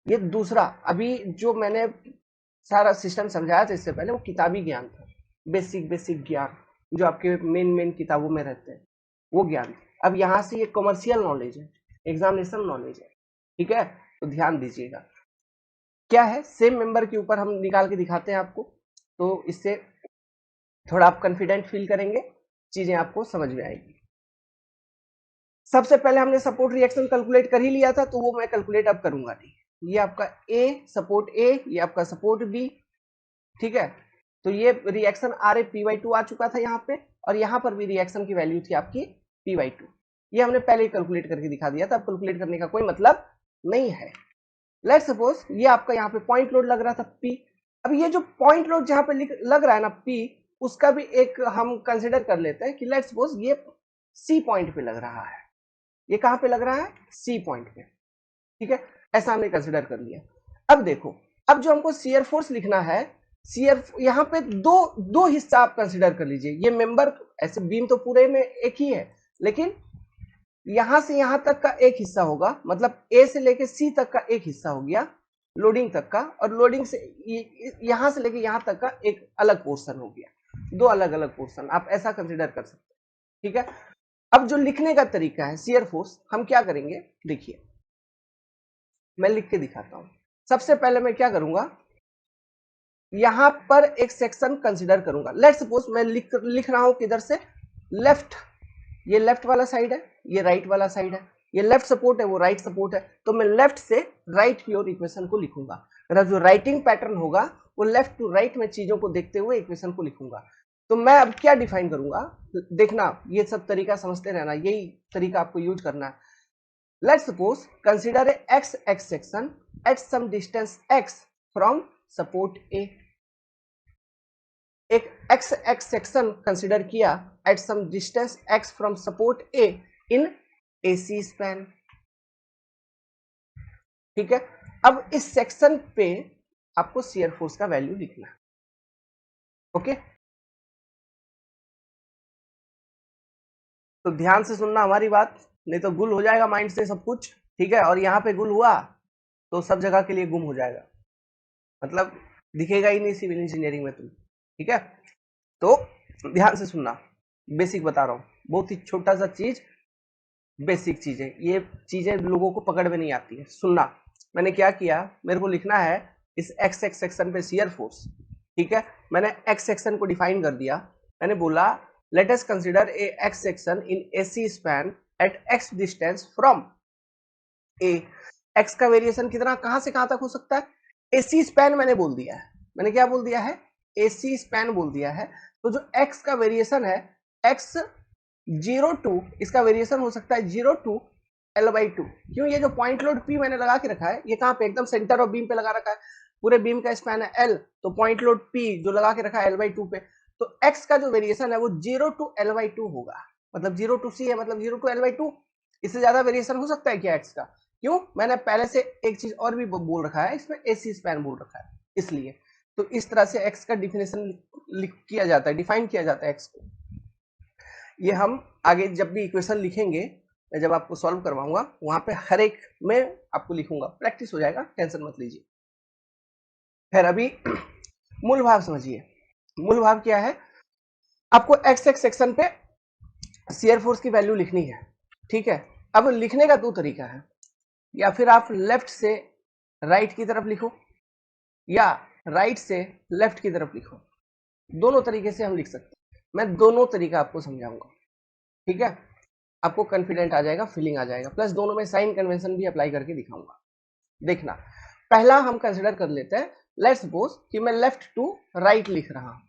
ये दूसरा, अभी जो मैंने सारा सिस्टम समझाया था इससे पहले, वो किताबी ज्ञान था, बेसिक बेसिक ज्ञान जो आपके मेन किताबों में रहते हैं, वो ज्ञान। अब यहाँ से ये कमर्शियल नॉलेज है, एग्जामिनेशन नॉलेज है, ठीक है? तो ध्यान दीजिएगा। क्या है, सेम मेंबर के ऊपर हम निकाल के दिखाते हैं आपको, तो इससे थोड़ा आप कॉन्फिडेंट फील करेंगे, चीजें आपको समझ में आएगी। सबसे पहले हमने सपोर्ट रिएक्शन कैलकुलेट कर ही लिया था, तो वो मैं कैलकुलेट अब करूंगा नहीं। ये आपका ए सपोर्ट ए, ये आपका सपोर्ट बी, ठीक है? तो ये reaction R A P by two आ चुका था यहाँ पे, और यहाँ पर भी रिएक्शन की वैल्यू थी आपकी पी वाई टू। ये हमने पहले ही कैलकुलेट करके दिखा दिया था, अब कैलकुलेट करने का कोई मतलब नहीं है। लेट्स सपोज ये आपका यहाँ पे पॉइंट लोड लग रहा था पी। अब ये जो पॉइंट लोड जहाँ पे लग रहा है ना पी, उसका भी एक हम कंसिडर कर लेते हैं कि लेट्स सपोज ये सी पॉइंट पे लग रहा है। ये कहाँ पे लग रहा है? सी पॉइंट पे, ठीक है? ऐसा हमने कंसिडर कर लिया। अब देखो, अब जो हमको शियर फोर्स लिखना है, शियर यहाँ पे दो दो हिस्सा आप कंसिडर कर लीजिए। ये मेंबर, ऐसे बीम तो पूरे में एक ही है, लेकिन यहां से यहां तक का एक हिस्सा होगा, मतलब ए से लेके सी तक का एक हिस्सा हो गया लोडिंग तक का, और लोडिंग से यहां से लेके यहां तक का एक अलग पोर्शन हो गया। दो अलग अलग पोर्शन आप ऐसा कंसिडर कर सकते हैं, ठीक है? अब जो लिखने का तरीका है शियर फोर्स, हम क्या करेंगे देखिए, मैं लिख के दिखाता हूं। सबसे पहले मैं क्या करूंगा, यहां पर एक सेक्शन कंसिडर करूंगा। लेट्स सपोज मैं लिख रहा हूं किधर से, लेफ्ट, ये लेफ्ट वाला साइड है, ये राइट वाला साइड है, ये लेफ्ट सपोर्ट है, वो राइट सपोर्ट है, तो मैं लेफ्ट से राइट की ओर इक्वेशन को लिखूंगा। मेरा जो राइटिंग पैटर्न होगा वो लेफ्ट टू राइट में चीजों को देखते हुए इक्वेशन को लिखूंगा। तो मैं अब क्या डिफाइन करूंगा, देखना, ये सब तरीका समझते रहना, यही तरीका आपको यूज करना है। Let's suppose consider a X X section at some distance X from support A. एक एक्स एक्स सेक्शन कंसिडर किया at some distance X from support A in AC span, ठीक है? अब इस सेक्शन पे आपको शियर फोर्स का value लिखना है, ओके? तो ध्यान से सुनना हमारी बात, नहीं तो गुल हो जाएगा माइंड से सब कुछ, ठीक है? और यहाँ पे गुल हुआ तो सब जगह के लिए गुम हो जाएगा, मतलब दिखेगा ही नहीं सिविल इंजीनियरिंग में तुम, ठीक है? तो ध्यान से सुनना, बेसिक बता रहा हूँ, बहुत ही छोटा सा चीज, बेसिक चीजें, ये चीजें लोगों को पकड़ में नहीं आती है। सुनना, मैंने क्या किया, मेरे को लिखना है इस एक्स एक्स सेक्शन पे शियर फोर्स, ठीक है? मैंने एक्स सेक्शन को डिफाइन कर दिया। मैंने बोला let us consider A X section in AC span at X distance from A. X का वेरिएशन कितना, कहां से कहां तक हो सकता है? एसी स्पैन मैंने बोल दिया है। मैंने क्या बोल दिया है? एसी स्पैन बोल दिया है। तो जो एक्स का वेरिएशन है, एक्स 0 टू, इसका वेरिएशन हो सकता है 0 टू L/2। क्यों? ये जो पॉइंट लोड P मैंने लगा के रखा है, ये कहां पे, एकदम सेंटर ऑफ बीम पे लगा रखा है। पूरे बीम का स्पैन है L, तो पॉइंट लोड P जो लगा के रखा है L/2 पे, तो X का जो वेरिएशन है वो 0 टू L/2 होगा। मतलब 0 टू C है, मतलब 0 टू L/2। इससे ज्यादा वेरिएशन हो सकता है क्या X का? क्यों? मैंने पहले से एक चीज और भी बोल रखा है, इसमें AC स्पैन बोल रखा है, इसलिए। तो इस तरह से X का डिफिनेशन किया जाता है, डिफाइन किया जाता है X को। ये हम आगे जब भी इक्वेशन लिखेंगे, मैं जब आपको सॉल्व करवाऊंगा, वहां पे हर एक में आपको लिखूंगा, प्रैक्टिस हो जाएगा, टेंशन मत लीजिए। फिर अभी मूल भाव समझिए। मूल भाव क्या है, आपको एक्स एक्स सेक्शन पे शियर फोर्स की वैल्यू लिखनी है, ठीक है? अब लिखने का दो तरीका है, या फिर आप लेफ्ट से राइट की तरफ लिखो, या राइट से लेफ्ट की तरफ लिखो। दोनों तरीके से हम लिख सकते हैं, मैं दोनों तरीका आपको समझाऊंगा, ठीक है? आपको कॉन्फिडेंट आ जाएगा, फीलिंग आ जाएगा, प्लस दोनों में साइन कन्वेंशन भी अप्लाई करके दिखाऊंगा। देखना, पहला हम कंसिडर कर लेते हैं, लेट्स सपोज कि मैं लेफ्ट टू राइट लिख रहा हूं,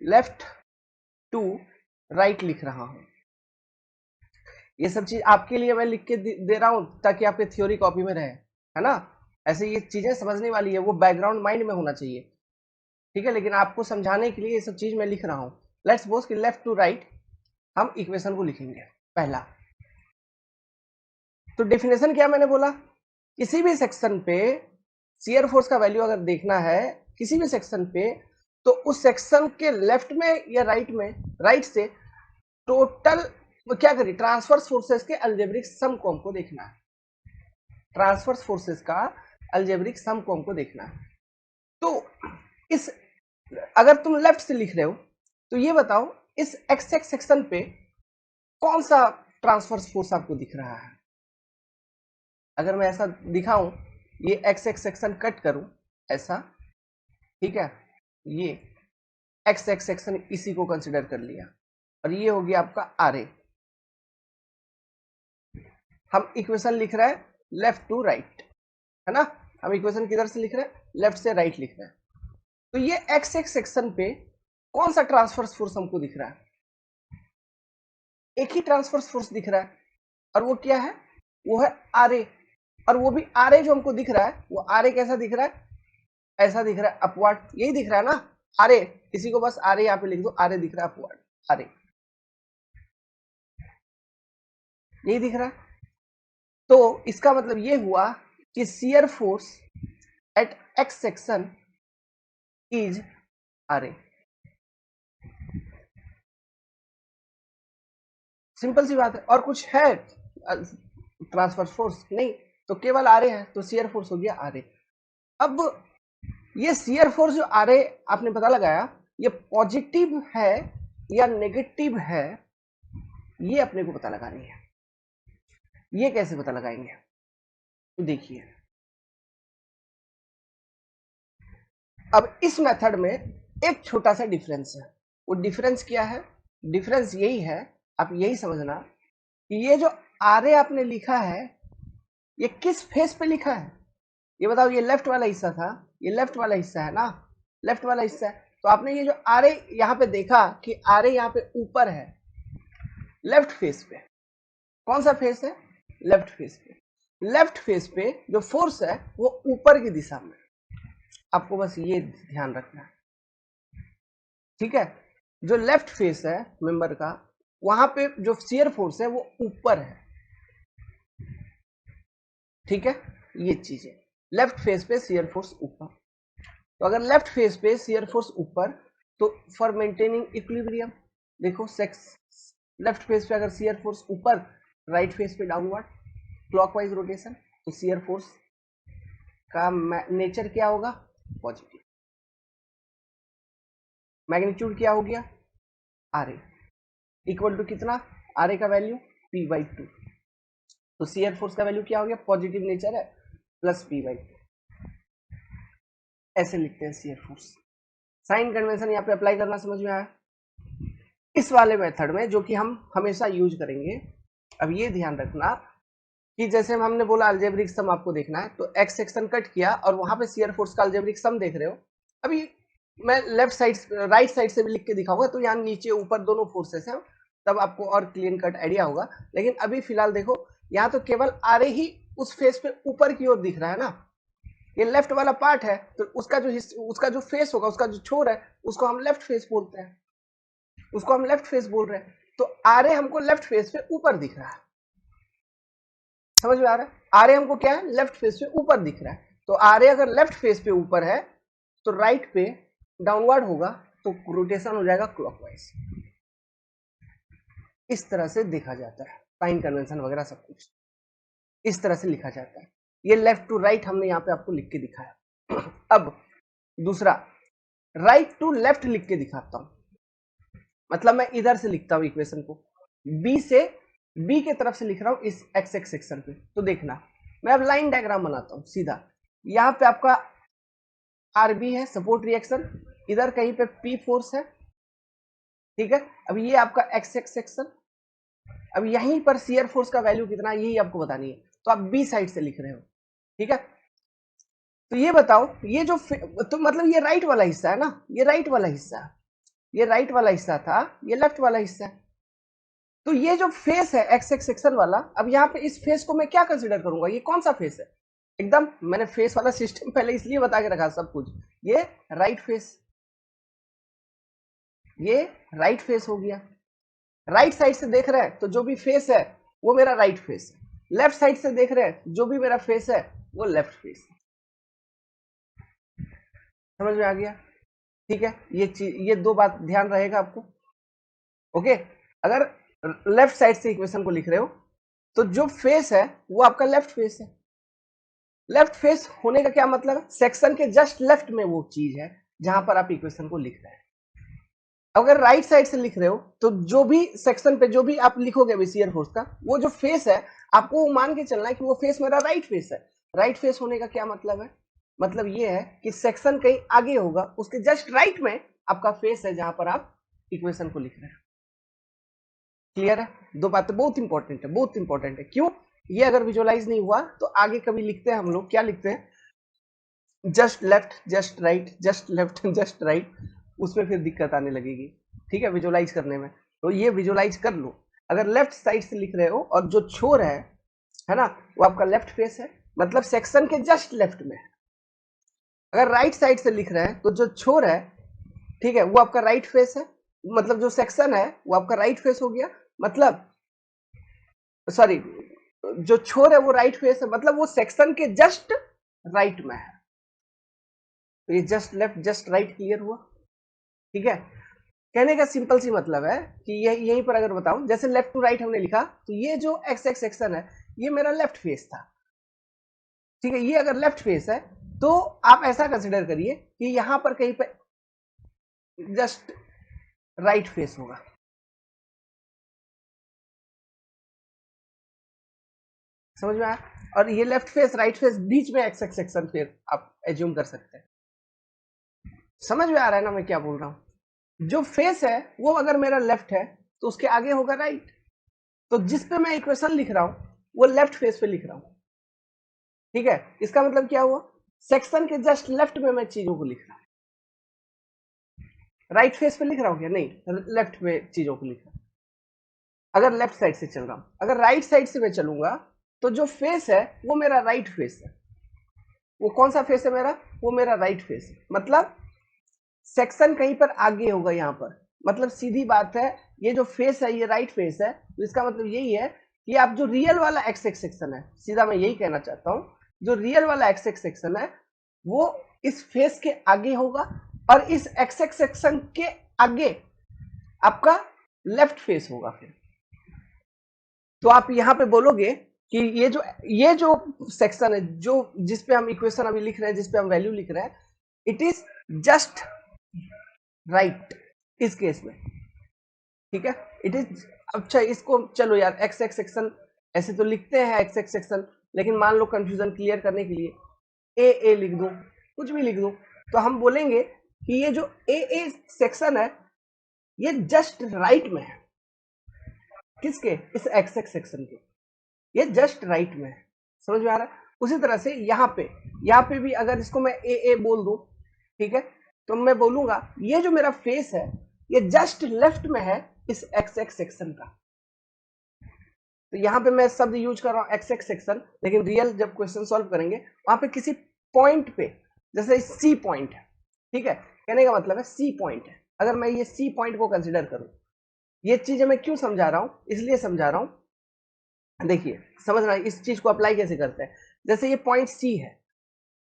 लेफ्ट टू राइट लिख रहा हूं। ये सब चीज आपके लिए मैं लिख के दे रहा हूं ताकि आपके थ्योरी कॉपी में रहे, है ना? ऐसे ये चीजें समझने वाली है, वो बैकग्राउंड माइंड में होना चाहिए। ठीक है, लेकिन आपको समझाने के लिए ये सब चीज मैं लिख रहा हूं। लेट्स सपोज कि लेफ्ट टू राइट हम इक्वेशन को लिखेंगे पहला। तो डेफिनेशन क्या मैंने बोला, किसी भी सेक्शन पे शियर फोर्स का वैल्यू अगर देखना है किसी भी सेक्शन पे, तो उस सेक्शन के लेफ्ट में या राइट में, राइट से टोटल क्या करिए, ट्रांसवर्स फोर्सेस के अलजेब्रिक सम को हमको देखना है। ट्रांसवर्स फोर्सेस का अलजेब्रिक सम को हमको देखना है। तो इस अगर तुम लेफ्ट से लिख रहे हो तो ये बताओ इस एक्स एक्स सेक्शन पे कौन सा ट्रांसवर्स फोर्स आपको दिख रहा है। अगर मैं ऐसा दिखाऊं, ये एक्स एक्स सेक्शन कट करूं ऐसा, ठीक है, ये एक्स एक्स सेक्शन इसी को कंसिडर कर लिया और ये हो गया आपका आर ए। हम इक्वेशन लिख रहे हैं लेफ्ट टू राइट, है ना, हम इक्वेशन किधर से लिख रहे हैं, लेफ्ट से राइट लिख रहे हैं। तो ये एक्स एक्स सेक्शन पे कौन सा ट्रांसवर्स फोर्स हमको दिख रहा है, एक ही ट्रांसवर्स फोर्स दिख रहा है और वो क्या है, वो है आर ए। और वो भी आर ए जो हमको दिख रहा है वो आर ए कैसा दिख रहा है, ऐसा दिख रहा है अपवर्ड, यही दिख रहा है ना आर ए, इसी को बस आर ए यहाँ पे लिख दो, आर ए दिख रहा है अपवर्ड, आर ए यही दिख रहा है। तो इसका मतलब ये हुआ कि shear force at X section is R A. Simple सी बात है, और कुछ है ट्रांसफर फोर्स नहीं, तो केवल आर ए है, तो शियर फोर्स हो गया आर ए। अब ये शियर फोर्स जो आर ए आपने पता लगाया, ये पॉजिटिव है या नेगेटिव है, ये अपने को पता लगानी है। ये कैसे पता लगाएंगे, तो देखिए अब इस मेथड में एक छोटा सा डिफरेंस है। वो डिफरेंस क्या है, डिफरेंस यही है, आप यही समझना कि ये जो आर ए आपने लिखा है ये किस फेस पे लिखा है, ये बताओ। ये लेफ्ट वाला हिस्सा था, ये लेफ्ट वाला हिस्सा है ना, लेफ्ट वाला हिस्सा है। तो आपने ये जो आर ए यहाँ पे देखा कि आर ए यहाँ पे ऊपर है लेफ्ट फेस पे, कौन सा फेस है, लेफ्ट फेस पे। लेफ्ट फेस पे जो फोर्स है वो ऊपर की दिशा में, आपको बस ये ध्यान रखना है, ठीक है। जो लेफ्ट फेस है मेंबर का, वहां पे जो शियर फोर्स है वो ऊपर है, ठीक है। ये चीजें लेफ्ट फेस पे शियर फोर्स ऊपर, तो अगर लेफ्ट फेस पे शियर फोर्स ऊपर, तो फॉर मेंटेनिंग इक्विलिब्रियम देखो सेक्स, लेफ्ट फेस पे अगर शियर फोर्स ऊपर, राइट फेस पे डाउनवर्ड क्लॉकवाइज रोटेशन, तो शियर फोर्स का नेचर क्या होगा, पॉजिटिव। मैग्नीट्यूड क्या हो गया, आर ए इक्वल टू कितना, आर ए का वैल्यू P/2, तो शियर फोर्स का वैल्यू क्या हो गया, पॉजिटिव नेचर है, प्लस P/2, ऐसे लिखते हैं शियर फोर्स। साइन कन्वेंशन यहाँ पे अप्लाई करना समझ में आया। इस वाले मेथड में जो कि हम हमेशा यूज करेंगे, अब ये ध्यान रखना कि जैसे हमने बोला अलजेब्रिक सम आपको देखना है, तो एक्स सेक्शन कट किया और वहां पे शियर फोर्स का अलजेब्रिक सम देख रहे हो। अभी मैं लेफ्ट साइड राइट साइड से भी लिख के दिखाऊंगा, तो यहाँ नीचे ऊपर दोनों फोर्सेस हैं, तब आपको और क्लीन कट आइडिया होगा। लेकिन अभी फिलहाल देखो, यहाँ तो केवल आर ए ही उस फेस पे ऊपर की ओर दिख रहा है ना, ये लेफ्ट वाला पार्ट है, तो उसका जो फेस होगा, उसका जो छोर है, उसको हम लेफ्ट फेस बोलते हैं, उसको हम लेफ्ट फेस बोल रहे हैं। तो आर ए हमको लेफ्ट फेस पे ऊपर दिख रहा है, समझ में आ रहा है, आर ए हमको क्या है, लेफ्ट फेस पे ऊपर दिख रहा है। तो आर ए अगर लेफ्ट फेस पे ऊपर है तो राइट पे डाउनवर्ड होगा, तो रोटेशन हो जाएगा क्लॉकवाइज। इस तरह से देखा जाता है, साइन कन्वेंशन वगैरह सब कुछ इस तरह से लिखा जाता है। ये लेफ्ट टू राइट हमने यहाँ पे आपको लिख के दिखाया। अब दूसरा, राइट टू लेफ्ट लिख के दिखाता हूं, मतलब मैं इधर से लिखता हूं इक्वेशन को, बी से बी के तरफ से लिख रहा हूं इस एक्स एक्स सेक्शन पे। तो देखना, मैं अब लाइन डायग्राम बनाता हूं सीधा, यहाँ पे आपका आर बी है सपोर्ट रिएक्शन, इधर कहीं पे पी फोर्स है, ठीक है। अब ये आपका एक्स एक्स सेक्शन, अब यहीं पर शियर फोर्स का वैल्यू कितना है यही आपको बतानी है, तो आप बी साइड से लिख रहे हो, ठीक है। तो ये बताओ, ये जो तो मतलब ये राइट वाला हिस्सा है ना, ये राइट वाला हिस्सा, ये राइट वाला हिस्सा था, ये लेफ्ट वाला हिस्सा है। तो ये जो फेस है एक्स एक्स सेक्शन वाला, अब यहाँ पे इस फेस को मैं क्या कंसिडर करूंगा, ये कौन सा फेस है, एकदम मैंने फेस वाला सिस्टम पहले इसलिए बता के रखा सब कुछ, ये राइट फेस, ये राइट फेस हो गया। राइट साइड से देख रहे हैं तो जो भी फेस है वो मेरा राइट फेस है, लेफ्ट साइड से देख रहे हैं जो भी मेरा फेस है वो लेफ्ट फेस है। समझ में आ गया? ठीक है, ये चीज, ये दो बात ध्यान रहेगा आपको। ओके, अगर लेफ्ट साइड से इक्वेशन को लिख रहे हो तो जो फेस है वो आपका लेफ्ट फेस है। लेफ्ट फेस होने का क्या मतलब है? सेक्शन के जस्ट लेफ्ट में वो चीज है जहां पर आप इक्वेशन को लिख रहे हैं। अगर राइट साइड से लिख रहे हो तो जो भी सेक्शन पे जो भी आप लिखोगे अभी शियर फोर्स का, वो जो फेस है आपको मान के चलना है कि वो फेस मेरा राइट फेस है। राइट फेस होने का क्या मतलब है? मतलब ये है कि सेक्शन कहीं आगे होगा, उसके जस्ट राइट में आपका फेस है जहां पर आप इक्वेशन को लिख रहे हैं। क्लियर है? दो बातें बहुत इंपॉर्टेंट है, बहुत इंपॉर्टेंट है। क्यों? ये अगर विजुअलाइज नहीं हुआ तो आगे कभी लिखते हैं हम लोग, क्या लिखते हैं? Just left, just right, just left, just right, उसमें फिर दिक्कत आने लगेगी। ठीक है, विजुअलाइज करने में। तो ये विजुअलाइज कर लो। अगर लेफ्ट साइड से लिख रहे हो और जो छोर है ना, वो आपका लेफ्ट फेस है, मतलब सेक्शन के जस्ट लेफ्ट में है। अगर राइट साइड से लिख रहे हैं तो जो छोर है, ठीक है, वो आपका राइट फेस है, मतलब जो सेक्शन है वो आपका राइट फेस हो गया। मतलब सॉरी, जो छोर है वो राइट फेस है, मतलब वो सेक्शन के जस्ट राइट में है। तो ये just left just right clear हुआ? ठीक है, कहने का सिंपल सी मतलब है कि ये यहीं पर अगर बताऊं, जैसे लेफ्ट टू राइट हमने लिखा तो ये जो एक्स एक्स सेक्शन है ये मेरा लेफ्ट फेस था। ठीक है, ये अगर लेफ्ट फेस है तो आप ऐसा कंसिडर करिए कि यहां पर कहीं पे जस्ट राइट फेस होगा। समझ में आया? और ये लेफ्ट फेस राइट फेस बीच में एक्स एक्स सेक्शन फिर आप एज्यूम कर सकते हैं। समझ में आ रहा है ना मैं क्या बोल रहा हूं? जो फेस है वो अगर मेरा लेफ्ट है तो उसके आगे होगा राइट। तो जिस पे मैं इक्वेशन लिख रहा हूं वो लेफ्ट फेस पे लिख रहा हूं। ठीक है, इसका मतलब क्या हुआ? सेक्शन के जस्ट लेफ्ट में मैं चीजों को लिख रहा हूं। राइट फेस पे लिख रहा हूं क्या? नहीं, लेफ्ट में चीजों को लिख रहा हूं। अगर लेफ्ट साइड से चल रहा हूं, अगर राइट साइड से मैं चलूंगा तो जो फेस है वो मेरा राइट फेस है। वो कौन सा फेस है मेरा? वो मेरा राइट फेस है। मतलब सेक्शन कहीं पर आगे होगा यहां पर। मतलब सीधी बात है, ये जो फेस है ये राइट फेस है, तो इसका मतलब यही है कि आप जो रियल वाला एक्स एक्स सेक्शन है, सीधा मैं यही कहना चाहता हूं, जो रियल वाला एक्स एक्स सेक्शन है वो इस फेस के आगे होगा, और इस एक्स एक्स सेक्शन के आगे आपका लेफ्ट फेस होगा। फिर तो आप यहां पे बोलोगे कि ये जो सेक्शन है, जो जिस पे हम इक्वेशन अभी लिख रहे हैं, जिस पे हम वैल्यू लिख रहे हैं, इट इज जस्ट राइट इस केस में। ठीक है, इट इज। अच्छा, इसको चलो यार एक्स एक्स सेक्शन ऐसे तो लिखते हैं एक्स एक्स सेक्शन, लेकिन मान लो कंफ्यूजन क्लियर करने के लिए ए लिख दो, कुछ भी लिख दो, तो हम बोलेंगे कि ये जो ए सेक्शन है ये जस्ट राइट में है। किसके? इस एक्स एक्स सेक्शन के, ये जस्ट राइट में है। समझ में आ रहा है? उसी तरह से यहाँ पे भी अगर इसको मैं ए बोल दूं, ठीक है, तो मैं बोलूंगा ये जो मेरा फेस है ये जस्ट लेफ्ट में है इस एक्स एक्स सेक्शन का। तो यहाँ पे मैं शब्द यूज कर रहा हूँ एक्स एक्स सेक्शन, लेकिन रियल जब क्वेश्चन सॉल्व करेंगे वहां पे किसी पॉइंट पे, जैसे सी पॉइंट है, ठीक है, कहने का मतलब है सी पॉइंट है, अगर मैं ये सी पॉइंट को कंसिडर करूं, ये चीजें मैं क्यों समझा रहा हूं? इसलिए समझा रहा हूं, देखिए समझना इस चीज को अप्लाई कैसे करते हैं। जैसे ये पॉइंट सी है,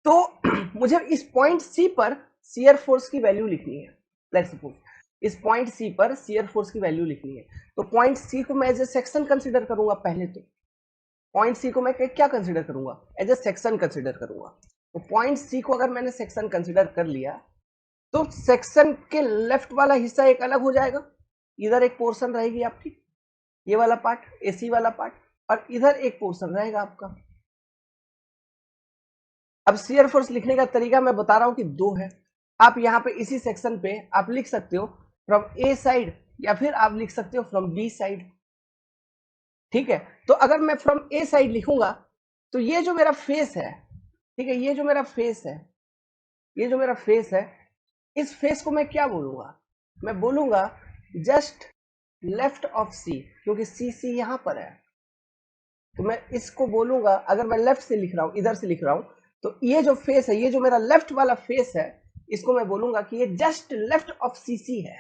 तो मुझे इस पॉइंट सी पर शियर फोर्स की वैल्यू लिखनी है। लेट्स सपोज इस पॉइंट सी पर शियर फोर्स की वैल्यू लिखनी है, तो पॉइंट सी को मैं एज ए सेक्शन कंसीडर करूंगा। पहले तो पॉइंट सी को मैं क्या कंसीडर करूंगा? एज ए सेक्शन कंसीडर करूंगा। तो पॉइंट सी को अगर मैंने सेक्शन कंसीडर कर लिया तो सेक्शन के लेफ्ट वाला हिस्सा एक अलग हो जाएगा, इधर एक पोर्शन रहेगी आपकी, ये वाला पार्ट, एसी वाला पार्ट, और इधर एक पोर्शन रहेगा आपका। अब शियर फोर्स लिखने का तरीका मैं बता रहा हूं कि दो है। आप यहां पे इसी सेक्शन पे आप लिख सकते हो फ्रॉम ए साइड, या फिर आप लिख सकते हो फ्रॉम बी साइड। ठीक है, तो अगर मैं फ्रॉम ए साइड लिखूंगा तो ये जो मेरा फेस है, ठीक है, ये जो मेरा फेस है, इस फेस को मैं क्या बोलूंगा? मैं बोलूंगा जस्ट लेफ्ट ऑफ सी, क्योंकि सी यहां पर है। तो मैं इसको बोलूंगा, अगर मैं लेफ्ट से लिख रहा हूं, इधर से लिख रहा हूं, तो ये जो फेस है, ये जो मेरा लेफ्ट वाला फेस है, इसको मैं बोलूंगा कि ये जस्ट लेफ्ट ऑफ सीसी है।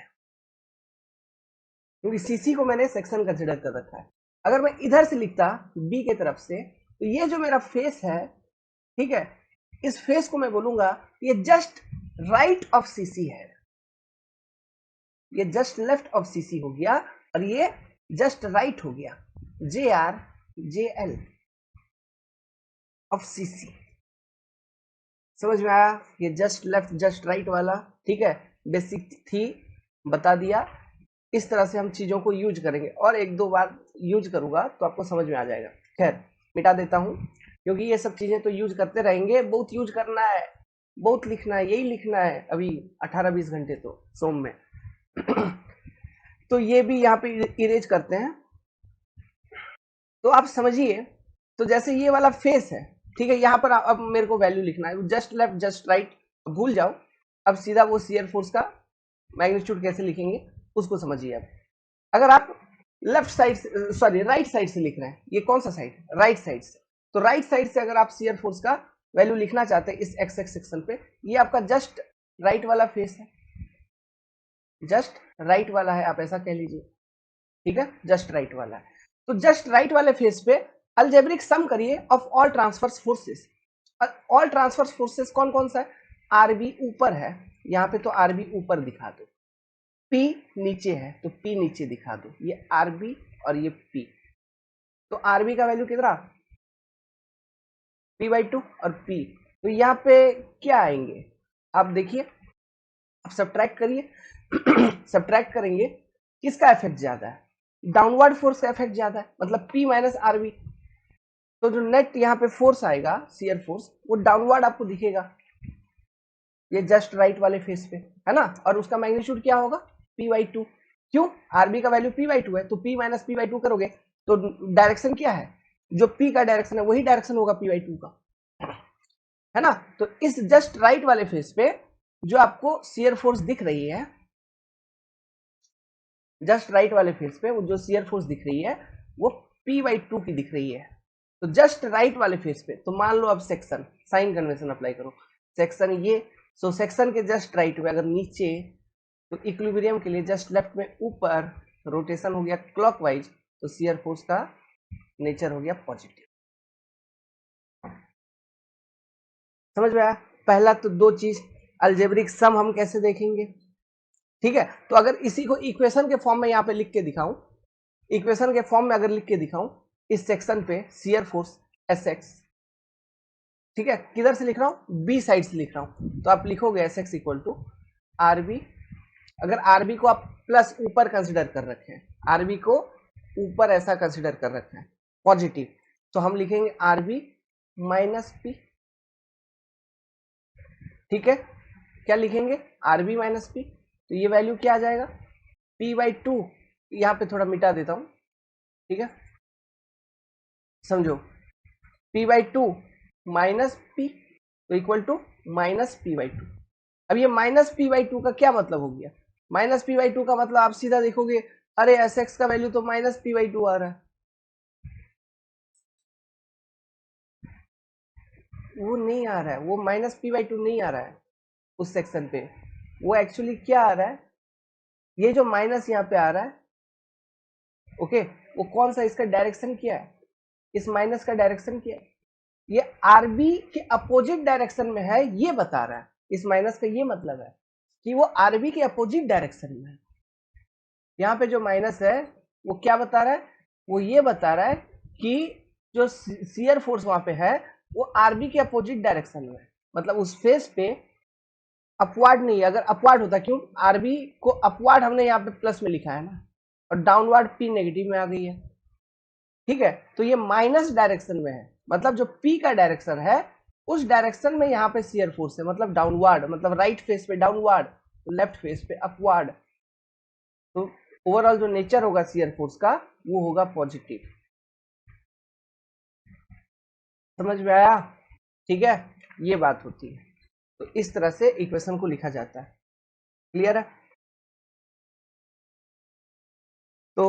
क्योंकि सीसी को मैंने सेक्शन कंसिडर कर रखा है। अगर मैं इधर से लिखता बी के तरफ से, तो ये जो मेरा फेस है, ठीक है, इस फेस को मैं बोलूंगा ये जस्ट राइट ऑफ सीसी है, ये जस्ट लेफ्ट ऑफ सीसी हो गया, और ये जस्ट राइट हो गया, जे R J L of CC. समझ में आया? ये जस्ट लेफ्ट जस्ट राइट वाला, ठीक है, बेसिक थी, बता दिया। इस तरह से हम चीजों को यूज करेंगे, और एक दो बार यूज करूंगा तो आपको समझ में आ जाएगा। खैर मिटा देता हूं, क्योंकि ये सब चीजें तो यूज करते रहेंगे, बहुत यूज करना है, बहुत लिखना है, यही लिखना है अभी 18-20 घंटे तो सोम में। तो ये भी यहाँ पे इरेज करते हैं, तो आप समझिए। तो जैसे ये वाला फेस है, ठीक है, यहाँ पर अब मेरे को वैल्यू लिखना है, जस्ट लेफ्ट जस्ट राइट भूल जाओ, अब सीधा वो शियर फोर्स का मैग्नीट्यूड कैसे लिखेंगे उसको समझिए। अब अगर आप left side sorry right side से लिख रहे हैं, ये कौन सा साइड? राइट साइड से। तो राइट साइड से अगर आप शियर फोर्स का वैल्यू लिखना चाहते हैं इस एक्स एक्स सेक्शन पे, ये आपका जस्ट राइट वाला फेस है, जस्ट राइट वाला है, आप ऐसा कह लीजिए, ठीक है, जस्ट राइट वाला है। तो जस्ट राइट वाले फेस पे अलजेब्रिक सम करिए of all transfers forces. All transfers forces कौन कौन सा है? आरबी ऊपर है, यहाँ पे तो आरबी ऊपर दिखा दो, पी नीचे है तो पी नीचे दिखा दो, ये आरबी और ये पी। तो आरबी का वैल्यू कितना? p/2 और p, तो यहाँ पे क्या आएंगे आप देखिए, आप सब्ट्रैक्ट करिए। सब्ट्रैक्ट करेंगे, किसका इफेक्ट ज्यादा है? डाउनवर्ड फोर्स का इफेक्ट ज्यादा है, मतलब p माइनस आरबी। तो जो नेट यहाँ पे फोर्स आएगा, शियर फोर्स, वो डाउनवर्ड आपको दिखेगा, ये जस्ट राइट वाले फेस पे है ना, और उसका मैग्नीट्यूड क्या होगा? p/2। क्यों? आरबी का वैल्यू p/2 है, तो p माइनस p/2 करोगे तो डायरेक्शन क्या है? जो p का डायरेक्शन है वही डायरेक्शन होगा p/2 का, है ना। तो इस जस्ट राइट वाले फेस पे जो आपको शियर फोर्स दिख रही है, जस्ट राइट वाले फेस पे वो जो शियर फोर्स दिख रही है वो p/2 की दिख रही है। तो जस्ट राइट वाले फेस पे, तो मान लो अब सेक्शन साइन कन्वेंशन अप्लाई करो, सेक्शन ये, सो सेक्शन के जस्ट राइट में अगर नीचे, तो इक्विलिब्रियम के लिए जस्ट लेफ्ट में ऊपर, रोटेशन हो गया क्लॉकवाइज, तो शियर फोर्स का नेचर हो गया पॉजिटिव। समझ में आया? पहला तो दो चीज, अलजेब्रिक सम हम कैसे देखेंगे, ठीक है। तो अगर इसी को इक्वेशन के फॉर्म में यहाँ पे लिख के दिखाऊं, इक्वेशन के फॉर्म में अगर लिख के दिखाऊं, इस सेक्शन पे शियर फोर्स एस एक्स, ठीक है, किधर से लिख रहा हूं? बी साइड से लिख रहा हूं, तो आप लिखोगे S X equal to RB. अगर आरबी को आप प्लस ऊपर कंसिडर कर रखे हैं, आरबी को ऊपर ऐसा कंसिडर कर रखा है पॉजिटिव, तो हम लिखेंगे आरबी माइनस पी, ठीक है। क्या लिखेंगे? आरबी माइनस पी, तो ये वैल्यू क्या आ जाएगा? p/2, यहाँ पे थोड़ा मिटा देता हूं, ठीक है, समझो, p/2 माइनस पी, तो इक्वल टू माइनस p/2। अब ये माइनस p/2 का क्या मतलब हो गया? माइनस p/2 का मतलब आप सीधा देखोगे, अरे एस एक्स का वैल्यू तो माइनस p/2 आ रहा है, वो नहीं आ रहा है, वो माइनस p/2 नहीं आ रहा है उस सेक्शन पे। वो एक्चुअली क्या आ रहा है, ये जो माइनस यहाँ पे आ रहा है, ओके, वो कौन सा, इसका डायरेक्शन क्या है? इस माइनस का डायरेक्शन क्या है? ये आरबी के अपोजिट डायरेक्शन में है, ये बता रहा है। इस माइनस का ये मतलब है कि वो आरबी के अपोजिट डायरेक्शन में है। यहाँ पे जो माइनस है वो क्या बता रहा है? वो ये बता रहा है कि जो शियर फोर्स वहां पे है वो आरबी के अपोजिट डायरेक्शन में है, मतलब उस फेस पे अपवार्ड नहीं है। अगर अपवार्ड होता, क्यों? आरबी को अपवार्ड हमने यहाँ पे प्लस में लिखा है ना, और डाउनवर्ड पी नेगेटिव में आ गई है, ठीक है। तो ये माइनस डायरेक्शन में है, मतलब जो पी का डायरेक्शन है उस डायरेक्शन में यहाँ पे शियर फोर्स है, मतलब डाउनवर्ड, मतलब राइट फेस पे डाउनवर्ड, लेफ्ट फेस पे अपवर्ड। तो ओवरऑल जो नेचर होगा शियर फोर्स का वो होगा पॉजिटिव। समझ में आया? ठीक है, ये बात होती है। तो इस तरह से इक्वेशन को लिखा जाता है। क्लियर है? तो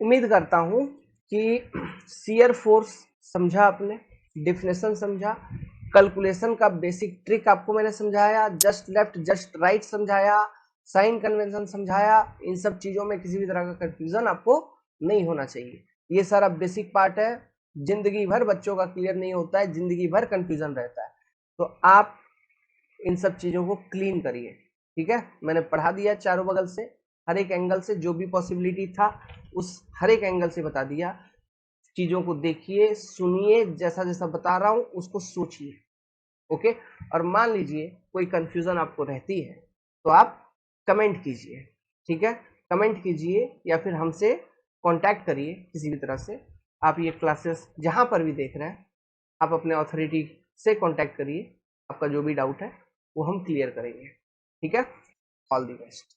उम्मीद करता हूं कि शियर फोर्स समझा आपने, डिफिनेशन समझा, कैलकुलेशन का बेसिक ट्रिक आपको मैंने समझाया, जस्ट लेफ्ट जस्ट राइट समझाया, साइन कन्वेंशन समझाया, इन सब चीजों में किसी भी तरह का कंफ्यूजन आपको नहीं होना चाहिए। ये सारा बेसिक पार्ट है, जिंदगी भर बच्चों का क्लियर नहीं होता है, जिंदगी भर कंफ्यूजन रहता है, तो आप इन सब चीजों को क्लीन करिए। ठीक है, मैंने पढ़ा दिया चारों बगल से, हर एक एंगल से जो भी पॉसिबिलिटी था उस हर एक एंगल से बता दिया। चीजों को देखिए, सुनिए, जैसा जैसा बता रहा हूं उसको सोचिए। ओके, और मान लीजिए कोई कंफ्यूजन आपको रहती है तो आप कमेंट कीजिए। ठीक है, कमेंट कीजिए या फिर हमसे कांटेक्ट करिए किसी भी तरह से। आप ये क्लासेस जहां पर भी देख रहे हैं, आप अपने अथॉरिटी से कांटेक्ट करिए, आपका जो भी डाउट है वो हम क्लियर करेंगे। ठीक है, ऑल दी बेस्ट।